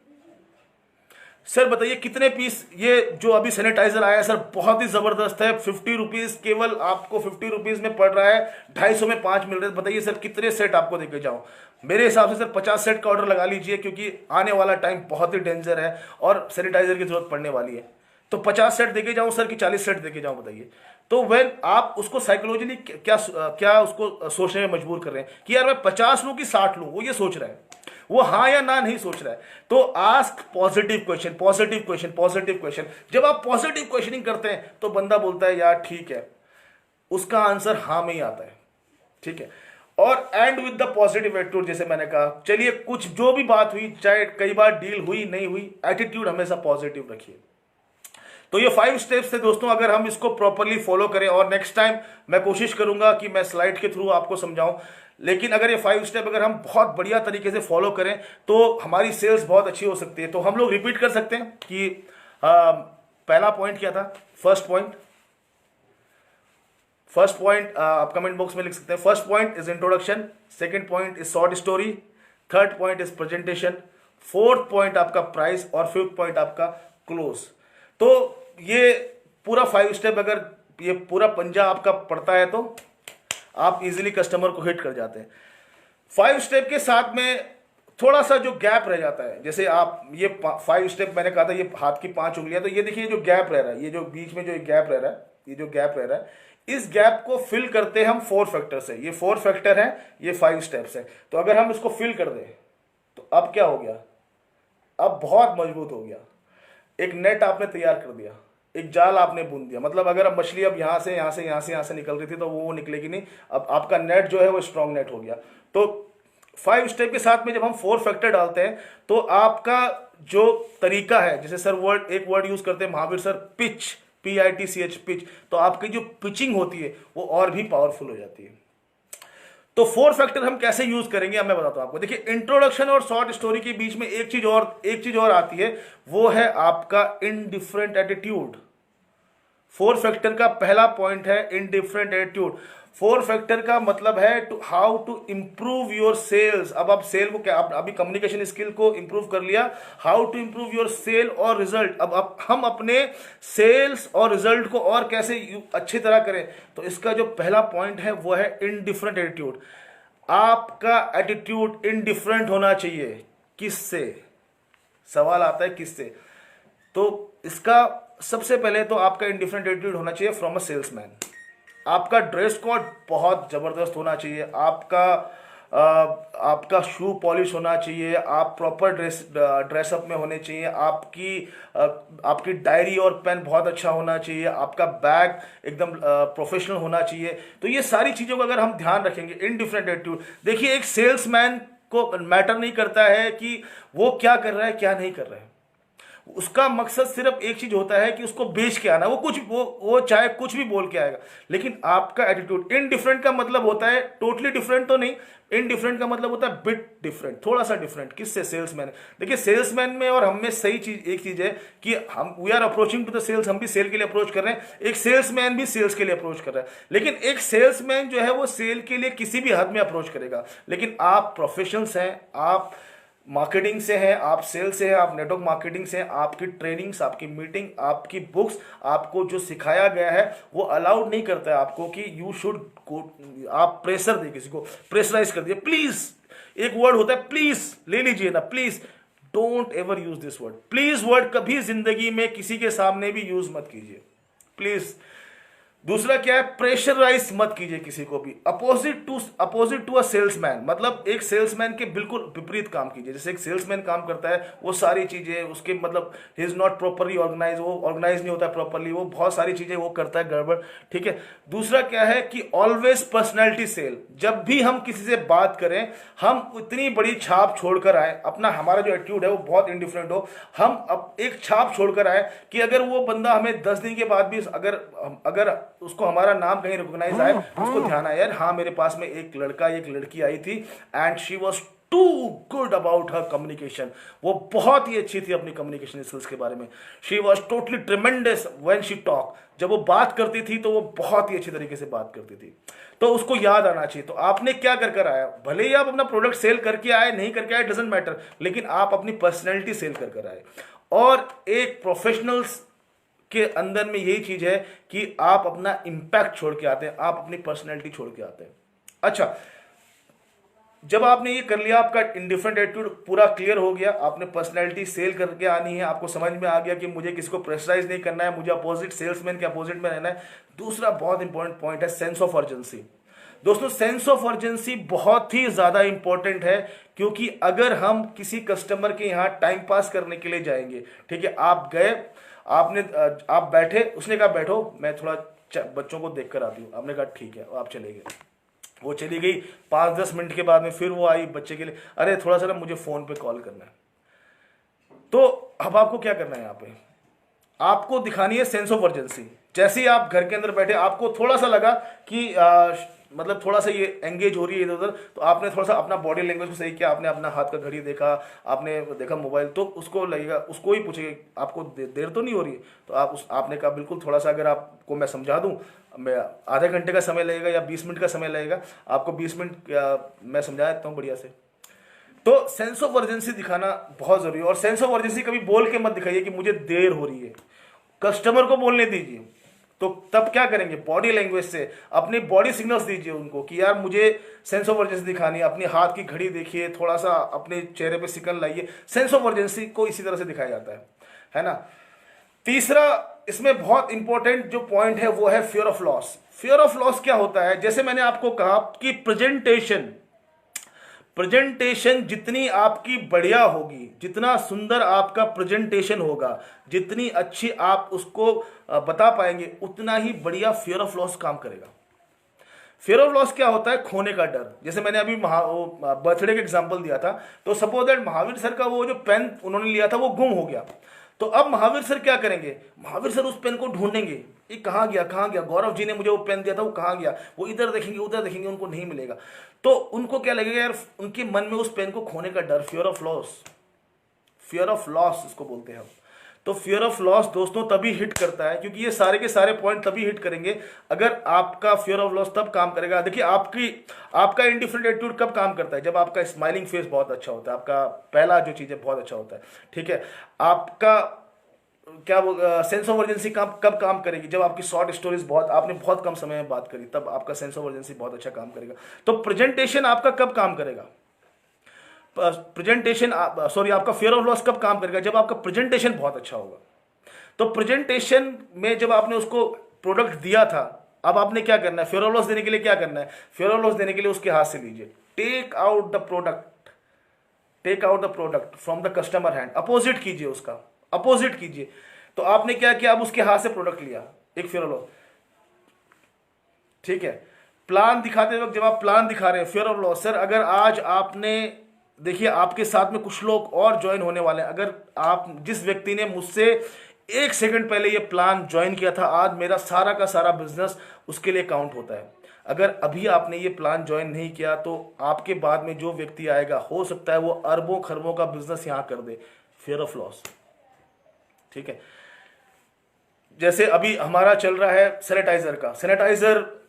सर बताइए कितने पीस, ये जो अभी सैनिटाइजर आया है सर बहुत ही जबरदस्त है, 50 रुपीज, केवल आपको 50 रुपीज में पड़ रहा है, 250 में 5 मिल रहे हैं। बताइए सर कितने सेट आपको देके जाऊं। मेरे हिसाब से सर 50 सेट का ऑर्डर लगा लीजिए, क्योंकि आने वाला टाइम बहुत ही डेंजर है और सैनिटाइजर की जरूरत पड़ने वाली है। तो 50 सेट देके जाऊं सर कि 40 सेट देके जाऊं, बताइए। तो वेन आप उसको साइकोलॉजिकली क्या उसको सोचने में मजबूर कर रहे हैं कि यार मैं 50 लूं कि 60 लूं, वो ये सोच रहा है, वो हाँ या ना नहीं सोच रहा है। तो ask positive question, positive question, positive question. जब आप पॉजिटिव क्वेश्चनिंग करते हैं तो बंदा बोलता है यार ठीक है, उसका आंसर हाँ में ही आता है, ठीक है। और and with the positive attitude, जैसे मैंने कहा, चलिए कुछ जो भी बात हुई, चाहे कई बार डील हुई नहीं हुई, एटीट्यूड हमेशा पॉजिटिव रखिए। तो ये 5 स्टेप्स थे दोस्तों, अगर हम इसको प्रॉपरली फॉलो करें, और नेक्स्ट टाइम मैं कोशिश करूंगा कि मैं स्लाइड के थ्रू आपको समझाऊं, लेकिन अगर ये 5 स्टेप अगर हम बहुत बढ़िया तरीके से फॉलो करें तो हमारी सेल्स बहुत अच्छी हो सकती है। तो हम लोग रिपीट कर सकते हैं कि पहला पॉइंट क्या था। फर्स्ट पॉइंट आप कमेंट बॉक्स में लिख सकते हैं। First point is introduction, second point is short story, third point is presentation, fourth point आपका प्राइस, और फिफ्थ पॉइंट आपका क्लोज। तो ये पूरा 5 स्टेप अगर ये पूरा पंजा आपका पड़ता है तो आप इजीली कस्टमर को हिट कर जाते हैं। 5 स्टेप के साथ में थोड़ा सा जो गैप रह जाता है, जैसे आप ये 5 स्टेप मैंने कहा था ये हाथ की 5 उंगलियां, तो ये देखिए जो गैप रह रहा है, ये जो बीच में जो एक गैप रह रहा है, ये जो गैप रह रहा है, इस गैप को फिल करते हैं हम 4 फैक्टर से। ये 4 फैक्टर है, ये 5 स्टेप्स है। तो अगर हम इसको फिल कर दें तो अब क्या हो गया, अब बहुत मजबूत हो गया। एक नेट आपने तैयार कर दिया, एक जाल आपने बुन दिया। मतलब अगर अब मछली अब यहां से निकल रही थी तो वो निकलेगी नहीं, अब आपका नेट जो है वो स्ट्रॉन्ग नेट हो गया। तो 5 स्टेप के साथ में जब हम 4 फैक्टर डालते हैं तो आपका जो तरीका है, जैसे सर एक वर्ड यूज करते हैं Mahavir sir, pitch, PITCH, pitch, तो आपकी जो पिचिंग होती है वो और भी पावरफुल हो जाती है। तो 4 फैक्टर हम कैसे यूज करेंगे अब मैं बताता हूं आपको। देखिए इंट्रोडक्शन और शॉर्ट स्टोरी के बीच में एक चीज और आती है, वो है आपका इनडिफरेंट एटीट्यूड। 4 फैक्टर का पहला पॉइंट है इनडिफरेंट एटीट्यूड। 4 फैक्टर का मतलब है how to improve your sales. अब आप सेल को क्या, अभी कम्युनिकेशन स्किल को इंप्रूव कर लिया, how to improve your sale और रिजल्ट। अब हम अपने सेल्स और रिजल्ट को और कैसे अच्छी तरह करें, तो इसका जो पहला पॉइंट है वो है इनडिफरेंट एटीट्यूड। आपका एटीट्यूड इनडिफरेंट होना चाहिए। किससे, सवाल आता है किससे, तो इसका सबसे पहले तो आपका इंडिफरेंट एटीट्यूड होना चाहिए फ्रॉम अ सेल्समैन। आपका ड्रेस कोड बहुत जबरदस्त होना चाहिए, आपका शू पॉलिश होना चाहिए, आप प्रॉपर ड्रेसअप में होने चाहिए, आपकी डायरी और पेन बहुत अच्छा होना चाहिए, आपका बैग एकदम प्रोफेशनल होना चाहिए। तो ये सारी चीज़ों का अगर हम ध्यान रखेंगे, इनडिफरेंट एटीट्यूड। देखिए एक सेल्समैन को मैटर नहीं करता है कि वो क्या कर रहा है क्या नहीं कर रहा है, उसका मकसद सिर्फ एक चीज होता है कि उसको बेच के आना। वो चाहे कुछ भी बोल के आएगा, लेकिन आपका एटीट्यूड। इनडिफरेंट का मतलब होता है टोटली डिफरेंट तो नहीं, इनडिफरेंट का मतलब होता है बिट डिफरेंट, थोड़ा सा डिफरेंट। किससे, सेल्समैन। देखिए सेल्समैन में और हम में सही चीज एक चीज है कि हम we are approaching to the sales, हम भी सेल के लिए अप्रोच कर रहे हैं, एक सेल्समैन भी सेल्स के लिए अप्रोच कर रहा है। लेकिन एक सेल्समैन जो है वो सेल के लिए किसी भी हद में अप्रोच करेगा, लेकिन आप प्रोफेशनल्स हैं, आप मार्केटिंग से है, आप सेल से है, आप नेटवर्क मार्केटिंग से है, आपकी ट्रेनिंग्स, आपकी मीटिंग, आपकी बुक्स, आपको जो सिखाया गया है वो अलाउड नहीं करता है आपको कि यू शुड आप प्रेशर दे, किसी को प्रेशराइज कर दिए। प्लीज, एक वर्ड होता है प्लीज, ले लीजिए ना please, don't ever use this word. Please word कभी जिंदगी में किसी के सामने भी यूज मत कीजिए, प्लीज। दूसरा क्या है, प्रेशराइज मत कीजिए किसी को भी। अपोजिट टू अ सेल्समैन, मतलब एक सेल्समैन के बिल्कुल विपरीत काम कीजिए। जैसे एक सेल्समैन काम करता है, वो सारी चीजें उसके मतलब he is not properly organize, वो ऑर्गेनाइज नहीं होता प्रॉपरली, वो बहुत सारी चीजें वो करता है गड़बड़, ठीक है। दूसरा क्या है कि ऑलवेज पर्सनैलिटी सेल। जब भी हम किसी से बात करें, हम इतनी बड़ी छाप छोड़कर आए, अपना हमारा जो एटीट्यूड है वो बहुत इंडिफरेंट हो, हम अब एक छाप छोड़कर आए कि अगर वो बंदा हमें 10 दिन के बाद भी अगर उसको हमारा नाम कहीं रिकॉग्नाइज आए, उसको ध्यान आया यार हाँ मेरे पास में एक लड़की आई थी and she was too good about her communication. वो बहुत ही अच्छी थी अपनी कम्युनिकेशन स्किल्स के बारे में। She was totally tremendous when she talk. जब वो बात करती थी तो वो बहुत ही अच्छी तरीके से बात करती थी, तो उसको याद आना चाहिए। तो आपने क्या कर आया, भले ही आप अपना प्रोडक्ट सेल करके आए नहीं करके आए डजेंट मैटर, लेकिन आप अपनी पर्सनैलिटी सेल कर आए। और एक प्रोफेशनल्स के अंदर में यही चीज है कि आप अपना इंपैक्ट छोड़ के आते हैं, आप अपनी पर्सनैलिटी छोड़ के आते हैं। अच्छा, जब आपने ये कर लिया, आपका इंडिफरेंट एटीट्यूड पूरा क्लियर हो गया, आपने पर्सनैलिटी सेल करके आनी है, आपको समझ में आ गया कि मुझे किसी को प्रेशराइज नहीं करना है, मुझे अपोजिट सेल्समैन के अपोजिट में रहना है। दूसरा बहुत इंपॉर्टेंट पॉइंट है सेंस ऑफ अर्जेंसी। दोस्तों सेंस ऑफ अर्जेंसी बहुत ही ज्यादा इंपॉर्टेंट है, क्योंकि अगर हम किसी कस्टमर के यहाँ टाइम पास करने के लिए जाएंगे, ठीक है, आप गए, आप बैठे, उसने कहा बैठो मैं थोड़ा बच्चों को देख कर आती हूँ, आपने कहा ठीक है, आप चले गए, वो चली गई। 5-10 मिनट के बाद में फिर वो आई बच्चे के लिए, अरे थोड़ा सा ना मुझे फोन पे कॉल करना है। तो अब आपको क्या करना है, यहाँ पे आपको दिखानी है सेंस ऑफ अर्जेंसी। जैसे ही आप घर के अंदर बैठे, आपको थोड़ा सा लगा कि मतलब थोड़ा सा ये एंगेज हो रही है इधर उधर, तो आपने थोड़ा सा अपना बॉडी लैंग्वेज को सही किया, आपने अपना हाथ का घड़ी देखा, आपने देखा मोबाइल, तो उसको लगेगा, उसको ही पूछेगा आपको देर तो नहीं हो रही है, तो आपने कहा बिल्कुल, थोड़ा सा अगर आपको मैं समझा दूं, मैं आधे घंटे का समय लगेगा या 20 मिनट का समय लगेगा, आपको 20 मिनट मैं समझा देता हूँ बढ़िया से। तो सेंस ऑफ अर्जेंसी दिखाना बहुत जरूरी है। और सेंस ऑफ अर्जेंसी कभी बोल के मत दिखाइए कि मुझे देर हो रही है, कस्टमर को बोलने दीजिए। तो तब क्या करेंगे, बॉडी लैंग्वेज से अपने बॉडी सिग्नल्स दीजिए उनको कि यार मुझे सेंस ऑफ अर्जेंसी दिखानी है। अपने हाथ की घड़ी देखिए, थोड़ा सा अपने चेहरे पे सिग्नल लाइए। सेंस ऑफ अर्जेंसी को इसी तरह से दिखाया जाता है ना। तीसरा इसमें बहुत इंपॉर्टेंट जो पॉइंट है वो है fear of loss. Fear of loss क्या होता है, जैसे मैंने आपको कहा कि प्रेजेंटेशन जितनी आपकी बढ़िया होगी, जितना सुंदर आपका प्रेजेंटेशन होगा, जितनी अच्छी आप उसको बता पाएंगे, उतना ही बढ़िया फियर ऑफ लॉस काम करेगा। फियर ऑफ लॉस क्या होता है, खोने का डर। जैसे मैंने अभी बर्थडे का एग्जांपल दिया था, तो सपोज दैट महावीर सर का वो जो पेन उन्होंने लिया था वो गुम हो गया, तो अब महावीर सर क्या करेंगे, महावीर सर उस पेन को ढूंढेंगे, ये कहाँ गया, गौरव जी ने मुझे वो पेन दिया था वो कहाँ गया, वो इधर देखेंगे उधर देखेंगे, उनको नहीं मिलेगा। तो उनको क्या लगेगा यार, उनके मन में उस पेन को खोने का डर, फियर ऑफ लॉस इसको बोलते हैं हम। तो फियर ऑफ लॉस दोस्तों तभी हिट करता है, क्योंकि ये सारे के सारे पॉइंट तभी हिट करेंगे अगर आपका फियर ऑफ लॉस तब काम करेगा। देखिए आपका इंडिफरेंट एटीट्यूड कब काम करता है, जब आपका स्माइलिंग फेस बहुत अच्छा होता है, आपका पहला जो चीज़ है बहुत अच्छा होता है, ठीक है। आपका क्या सेंस ऑफ अर्जेंसी कब काम करेगी, जब आपकी शॉर्ट स्टोरीज आपने बहुत कम समय में बात करी, तब आपका सेंस ऑफ अर्जेंसी बहुत अच्छा काम करेगा। तो प्रेजेंटेशन आपका कब काम करेगा, आपका फियर ऑफ लॉस कब काम करेगा, जब आपका प्रेजेंटेशन बहुत अच्छा होगा। तो प्रेजेंटेशन में जब आपने उसको प्रोडक्ट दिया था, अब आपने क्या करना है, फेयर ऑफ लॉस देने के लिए क्या करना है, फेयर ऑफ लॉस देने के लिए उसके हाथ से लीजिए, take out the product from the customer hand, opposite कीजिए, उसका अपोजिट कीजिए। तो आपने क्या किया, अब उसके हाथ से प्रोडक्ट लिया, एक फेयर ऑफ लॉस, ठीक है। प्लान दिखाते वक्त जब आप प्लान दिखा रहे हैं, फेयर ऑफ लॉस, सर अगर आज आपने, देखिए आपके साथ में कुछ लोग और ज्वाइन होने वाले हैं, अगर आप, जिस व्यक्ति ने मुझसे 1 सेकंड पहले ये प्लान ज्वाइन किया था, आज मेरा सारा का सारा बिजनेस उसके लिए काउंट होता है। अगर अभी आपने ये प्लान ज्वाइन नहीं किया, तो आपके बाद में जो व्यक्ति आएगा, हो सकता है वो अरबों खरबों का बिजनेस यहां कर दे। फियर ऑफ लॉस, ठीक है। जैसे अभी हमारा चल रहा है सैनिटाइजर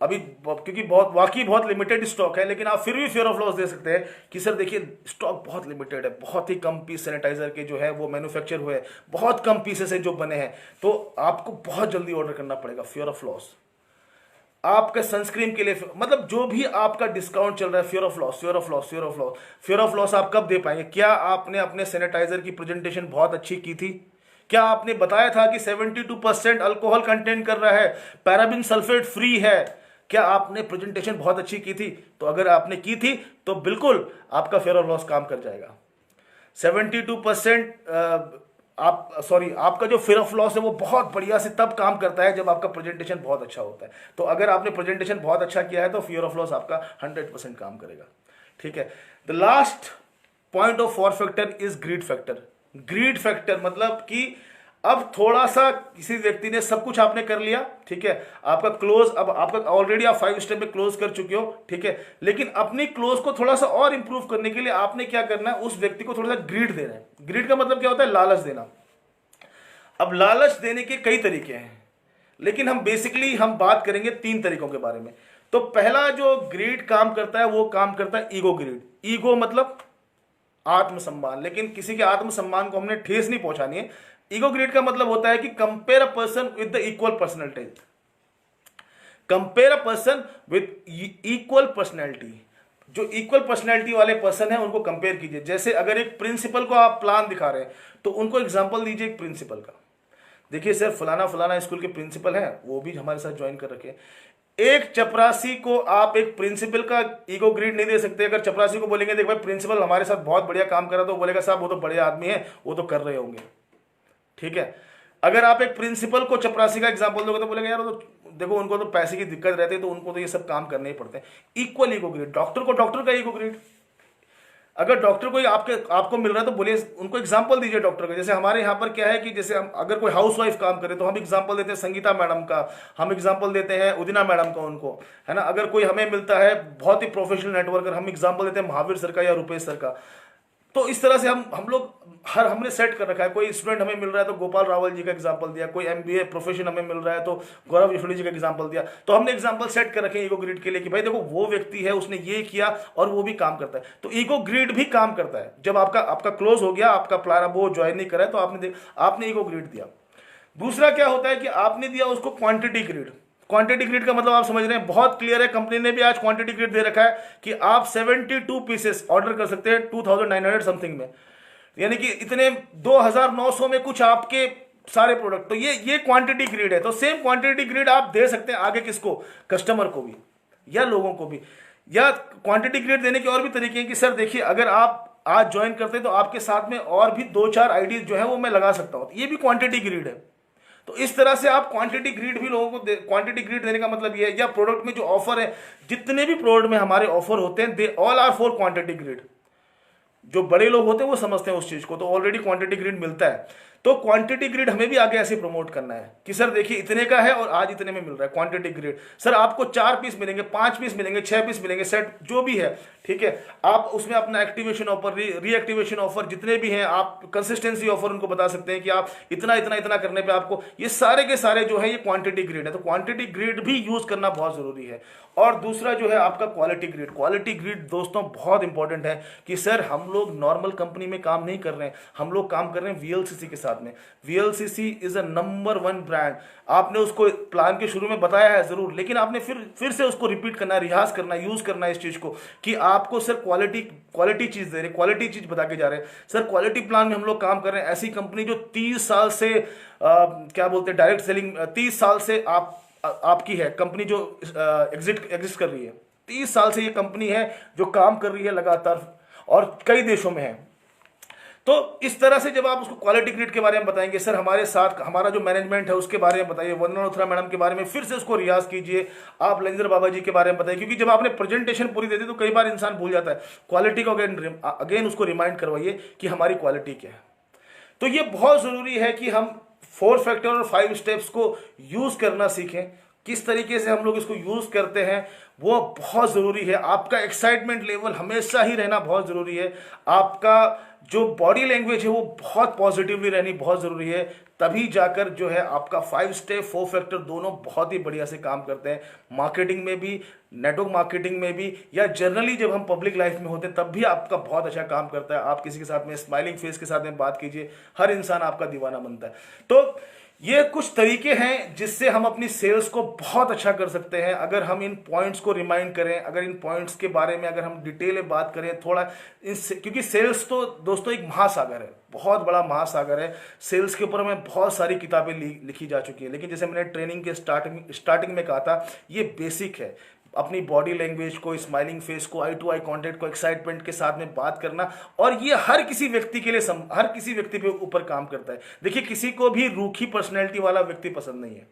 अभी, क्योंकि बहुत लिमिटेड स्टॉक है, लेकिन आप फिर भी फेयर ऑफ लॉस दे सकते हैं कि सर देखिए स्टॉक बहुत लिमिटेड है, बहुत ही कम पीस सैनिटाइजर के जो है वो मैन्युफैक्चर हुए हैं, बहुत कम पीसेस है जो बने हैं, तो आपको बहुत जल्दी ऑर्डर करना पड़ेगा। फेयर ऑफ लॉस आपके सनस्क्रीन के लिए, मतलब जो भी आपका डिस्काउंट चल रहा है, फेयर ऑफ लॉस आप कब दे पाएंगे। क्या आपने अपने सैनिटाइजर की प्रेजेंटेशन बहुत अच्छी की थी, क्या आपने बताया था कि 72% अल्कोहल कंटेंट कर रहा है, पैराबिन सल्फेट फ्री है, क्या आपने प्रेजेंटेशन बहुत अच्छी की थी। तो अगर आपने की थी तो बिल्कुल आपका फेयर ऑफ लॉस काम कर जाएगा। 72% आपका जो फेयर ऑफ लॉस है वो बहुत बढ़िया से तब काम करता है जब आपका प्रेजेंटेशन बहुत अच्छा होता है। तो अगर आपने प्रेजेंटेशन बहुत अच्छा किया है तो फेयर ऑफ लॉस आपका 100% काम करेगा, ठीक है। The last point of four factor is greed factor मतलब कि अब थोड़ा सा किसी व्यक्ति ने सब कुछ आपने कर लिया, ठीक है, आपका क्लोज, अब आपका ऑलरेडी आप 5 स्टेप में क्लोज कर चुके हो, ठीक है, लेकिन अपनी क्लोज को थोड़ा सा और इंप्रूव करने के लिए आपने क्या करना है, उस व्यक्ति को थोड़ा सा ग्रीड देना है। ग्रीड का मतलब क्या होता है, लालच देना। अब लालच देने के कई तरीके हैं, लेकिन हम बात करेंगे 3 तरीकों के बारे में। तो पहला जो ग्रीड काम करता है वो काम करता है ईगो ग्रीड। ईगो मतलब आत्मसम्मान, लेकिन किसी के आत्मसम्मान को हमने ठेस नहीं पहुंचानी है। ईगो ग्रीड का मतलब होता है कि compare a person with the equal personality, compare a person with equal personality. जो इक्वल पर्सनैलिटी वाले पर्सन है उनको कंपेयर कीजिए। जैसे अगर एक प्रिंसिपल को आप प्लान दिखा रहे हैं तो उनको एग्जांपल दीजिए एक प्रिंसिपल का, देखिए सर फलाना स्कूल के प्रिंसिपल हैं, वो भी हमारे साथ ज्वाइन कर रखे। एक चपरासी को आप एक प्रिंसिपल का ईगो ग्रीड नहीं दे सकते। अगर चपरासी को बोलेंगे देख भाई प्रिंसिपल हमारे साथ बहुत बढ़िया काम कर रहा, तो बोलेगा साहब वो तो बड़े आदमी है, वो तो कर रहे होंगे, ठीक है। अगर आप एक प्रिंसिपल को चपरासी का एग्जांपल दोगे तो बोलेगा यार तो देखो उनको तो पैसे की दिक्कत रहती है, तो उनको तो ये सब काम करने ही पड़ते हैं। Equal ego greed. डॉक्टर को डॉक्टर का ईगो ग्रीड। अगर डॉक्टर कोई आपको मिल रहा है तो बोलिए, उनको एग्जांपल दीजिए डॉक्टर का। जैसे हमारे यहाँ पर क्या है कि जैसे हम अगर कोई हाउस वाइफ काम करे तो हम एग्जांपल देते हैं संगीता मैडम का, हम एग्जांपल देते हैं उदिना मैडम का उनको, है ना। अगर कोई हमें मिलता है बहुत ही प्रोफेशनल नेटवर्कर, हम एग्जांपल देते हैं महावीर सर का या रुपेश सर का। तो इस तरह से हम लोग हमने सेट कर रखा है। कोई स्टूडेंट हमें मिल रहा है तो गोपाल रावल जी का एग्जांपल दिया, कोई एमबीए प्रोफेशन हमें मिल रहा है तो गौरव ईश्वरी जी का एग्जांपल दिया। तो हमने एग्जांपल सेट कर रखे हैं ईगो ग्रिड के लिए कि भाई देखो वो व्यक्ति है, उसने ये किया और वो भी काम करता है। तो ईगो ग्रिड भी काम करता है। जब आपका क्लोज हो गया, आपका प्लान, अब वो ज्वाइन नहीं करा है तो आपने ईगो ग्रिड दिया। दूसरा क्या होता है कि आपने दिया उसको क्वांटिटी ग्रिड। क्वांटिटी ग्रिड का मतलब आप समझ रहे हैं, बहुत क्लियर है। कंपनी ने भी आज क्वांटिटी ग्रिड दे रखा है कि आप 72 पीसेस ऑर्डर कर सकते हैं 2900 समथिंग में, यानी कि इतने 2900 में कुछ आपके सारे प्रोडक्ट। तो ये क्वांटिटी ग्रिड है। तो सेम क्वांटिटी ग्रिड आप दे सकते हैं आगे किसको, कस्टमर को भी या लोगों को भी। या क्वांटिटी ग्रिड देने के और भी तरीके हैं कि सर देखिए अगर आप आज ज्वाइन करते हैं तो आपके साथ में और भी 2-4 आईडीज जो है वो मैं लगा सकता हूं, ये भी क्वांटिटी ग्रिड है। तो इस तरह से आप क्वांटिटी ग्रिड भी लोगों को क्वांटिटी ग्रिड देने का मतलब ये है। या प्रोडक्ट में जो ऑफर है, जितने भी प्रोडक्ट में हमारे ऑफर होते हैं, they all are for quantity greed. जो बड़े लोग होते हैं वो समझते हैं उस चीज को, तो ऑलरेडी क्वांटिटी ग्रिड मिलता है। तो क्वांटिटी ग्रिड हमें भी आगे ऐसे प्रमोट करना है कि सर देखिए इतने का है और आज इतने में मिल रहा है क्वांटिटी ग्रिड। सर आपको 4 पीस मिलेंगे, 5 पीस मिलेंगे, 6 पीस मिलेंगे, सेट जो भी है, ठीक है। आप उसमें अपना एक्टिवेशन ऑफर, रीएक्टिवेशन ऑफर जितने भी हैं, आप कंसिस्टेंसी ऑफर उनको बता सकते हैं कि आप इतना इतना इतना करने पे आपको, ये सारे के सारे जो है ये क्वांटिटी ग्रिड है। तो क्वांटिटी ग्रिड भी यूज करना बहुत जरूरी है। और दूसरा जो है आपका क्वालिटी ग्रिड। क्वालिटी ग्रिड दोस्तों बहुत इंपॉर्टेंट है कि सर हम लोग नॉर्मल कंपनी में काम नहीं कर रहे हैं, हम लोग काम कर रहे हैं वीएलसीसी के साथ में। VLCC is a number 1 brand. आपने उसको प्लान के शुरू में बताया है जरूर, लेकिन आपने फिर से उसको रिपीट करना, रिहाज करना, यूज करना इस चीज को कि आपको सर क्वालिटी चीज दे रहे, क्वालिटी चीज बता के जा रहे हैं। सर क्वालिटी प्लान में हम लोग काम कर रहे हैं। ऐसी कंपनी जो 30 साल से क्या बोलते हैं डायरेक्ट सेलिंग, 30 साल से आपकी है कंपनी जो एग्जिस्ट कर रही है। 30 साल से ये कंपनी है जो काम कर रही है लगातार और कई देशों में है। तो इस तरह से जब आप उसको क्वालिटी ग्रिड के बारे में बताएंगे, सर हमारे साथ हमारा जो मैनेजमेंट है उसके बारे में बताइए, वंदना लुथरा मैडम के बारे में फिर से उसको रियाज कीजिए, आप लंजर बाबा जी के बारे में बताइए। क्योंकि जब आपने प्रेजेंटेशन पूरी दे दी तो कई बार इंसान भूल जाता है। क्वालिटी को अगेन उसको रिमाइंड करवाइए कि हमारी क्वालिटी क्या है। तो ये बहुत जरूरी है कि हम 4 फैक्टर और 5 स्टेप्स को यूज करना सीखें। किस तरीके से हम लोग इसको यूज करते हैं वो बहुत जरूरी है। आपका एक्साइटमेंट लेवल हमेशा ही रहना बहुत जरूरी है। आपका जो बॉडी लैंग्वेज है वो बहुत पॉजिटिवली रहनी बहुत जरूरी है। तभी जाकर जो है आपका 5 स्टेप 4 फैक्टर दोनों बहुत ही बढ़िया से काम करते हैं। मार्केटिंग में भी, नेटवर्क मार्केटिंग में भी, या जनरली जब हम पब्लिक लाइफ में होते हैं तब भी आपका बहुत अच्छा काम करता है। आप किसी के साथ में स्माइलिंग फेस के साथ में बात कीजिए, हर इंसान आपका दीवाना बनता है। तो ये कुछ तरीके हैं जिससे हम अपनी सेल्स को बहुत अच्छा कर सकते हैं। अगर हम इन पॉइंट्स को रिमाइंड करें, अगर इन पॉइंट्स के बारे में अगर हम डिटेल में बात करें थोड़ा, क्योंकि सेल्स तो दोस्तों एक महासागर है, बहुत बड़ा महासागर है। सेल्स के ऊपर हमें बहुत सारी किताबें लिखी जा चुकी है, लेकिन जैसे मैंने ट्रेनिंग के स्टार्टिंग में कहा था, ये बेसिक है। अपनी बॉडी लैंग्वेज को, स्माइलिंग फेस को, आई टू आई कांटेक्ट को, एक्साइटमेंट के साथ में बात करना, और ये हर किसी व्यक्ति के लिए हर किसी व्यक्ति पे ऊपर काम करता है। देखिए किसी को भी रूखी पर्सनैलिटी वाला व्यक्ति पसंद नहीं है।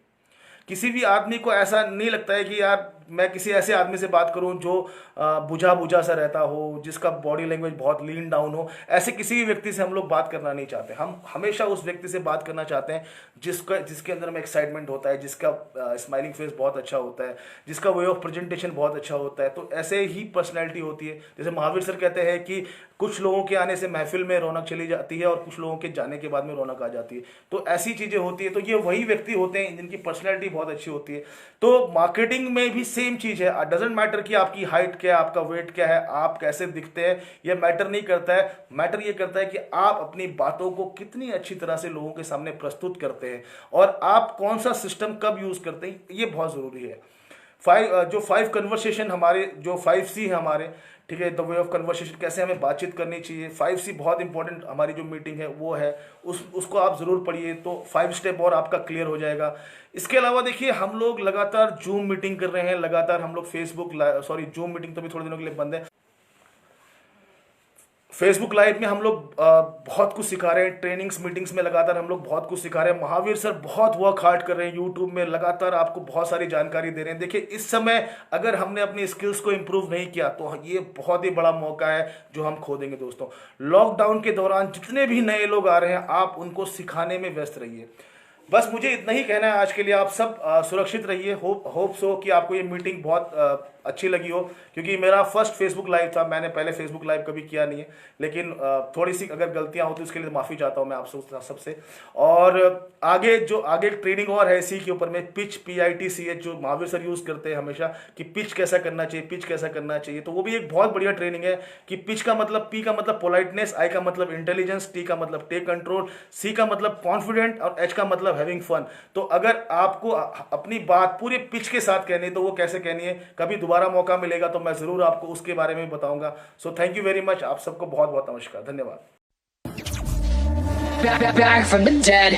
किसी भी आदमी को ऐसा नहीं लगता है कि यार मैं किसी ऐसे आदमी से बात करूं जो बुझा बुझा सा रहता हो, जिसका बॉडी लैंग्वेज बहुत लीन डाउन हो। ऐसे किसी भी व्यक्ति से हम लोग बात करना नहीं चाहते। हम हमेशा उस व्यक्ति से बात करना चाहते हैं जिसके अंदर में एक्साइटमेंट होता है, जिसका स्माइलिंग फेस बहुत अच्छा होता है, जिसका वे ऑफ प्रेजेंटेशन बहुत अच्छा होता है। तो ऐसे ही पर्सनैलिटी होती है। जैसे महावीर सर कहते हैं कि कुछ लोगों के आने से महफिल में रौनक चली जाती है और कुछ लोगों के जाने के बाद में रौनक आ जाती है। तो ऐसी चीजें होती है। तो ये वही व्यक्ति होते हैं जिनकी पर्सनैलिटी बहुत अच्छी होती है। तो मार्केटिंग में भी सेम चीज है। डजंट मैटर कि आपकी हाइट क्या है, आपका वेट क्या है, आप कैसे दिखते हैं, ये मैटर नहीं करता है। मैटर ये करता है कि आप अपनी बातों को कितनी अच्छी तरह से लोगों के सामने प्रस्तुत करते हैं और आप कौन सा सिस्टम कब यूज करते हैं, ये बहुत जरूरी है। 5 कन्वर्सेशन हमारे, जो 5C है हमारे, ठीक है, द वे ऑफ कन्वर्सेशन, कैसे हमें बातचीत करनी चाहिए। 5C बहुत इंपॉर्टेंट हमारी जो मीटिंग है वो है, उसको आप जरूर पढ़िए तो 5 स्टेप और आपका क्लियर हो जाएगा। इसके अलावा देखिए हम लोग लगातार जूम मीटिंग कर रहे हैं, लगातार हम लोग जूम मीटिंग तो भी थोड़े दिनों के लिए बंद है। फेसबुक लाइव में हम लोग बहुत कुछ सिखा रहे हैं, ट्रेनिंग्स मीटिंग्स में लगातार हम लोग बहुत कुछ सिखा रहे हैं। महावीर सर बहुत वर्क हार्ड कर रहे हैं यूट्यूब में, लगातार आपको बहुत सारी जानकारी दे रहे हैं। देखिए इस समय अगर हमने अपनी स्किल्स को इम्प्रूव नहीं किया तो ये बहुत ही बड़ा मौका है जो हम खो देंगे दोस्तों। लॉकडाउन के दौरान जितने भी नए लोग आ रहे हैं आप उनको सिखाने में व्यस्त रहिए। बस मुझे इतना ही कहना है आज के लिए। आप सब सुरक्षित रहिए। होप सो कि आपको ये मीटिंग बहुत अच्छी लगी हो, क्योंकि मेरा फर्स्ट फेसबुक लाइव था। मैंने पहले फेसबुक लाइव कभी किया नहीं है, लेकिन थोड़ी सी अगर गलतियां होती उसके लिए माफ़ी चाहता हूं मैं आप सबसे। और आगे ट्रेनिंग और है इसी के ऊपर में, पिच PITCH जो महावीर सर यूज़ करते हैं हमेशा कि पिच कैसा करना चाहिए, पिच कैसा करना चाहिए, तो वो भी एक बहुत बढ़िया ट्रेनिंग है कि पिच का मतलब, P का मतलब पोलाइटनेस, I का मतलब इंटेलिजेंस, T का मतलब टेक कंट्रोल, C का मतलब कॉन्फिडेंट और H का मतलब हैविंग फन। तो अगर आपको अपनी बात पूरे पिच के साथ कहनी है तो वो कैसे कहनी है, कभी दोबारा मौका मिलेगा तो मैं जरूर आपको उसके बारे में बताऊंगा। So thank you very much. आप सबको बहुत बहुत नमस्कार, धन्यवाद। Back from the dead.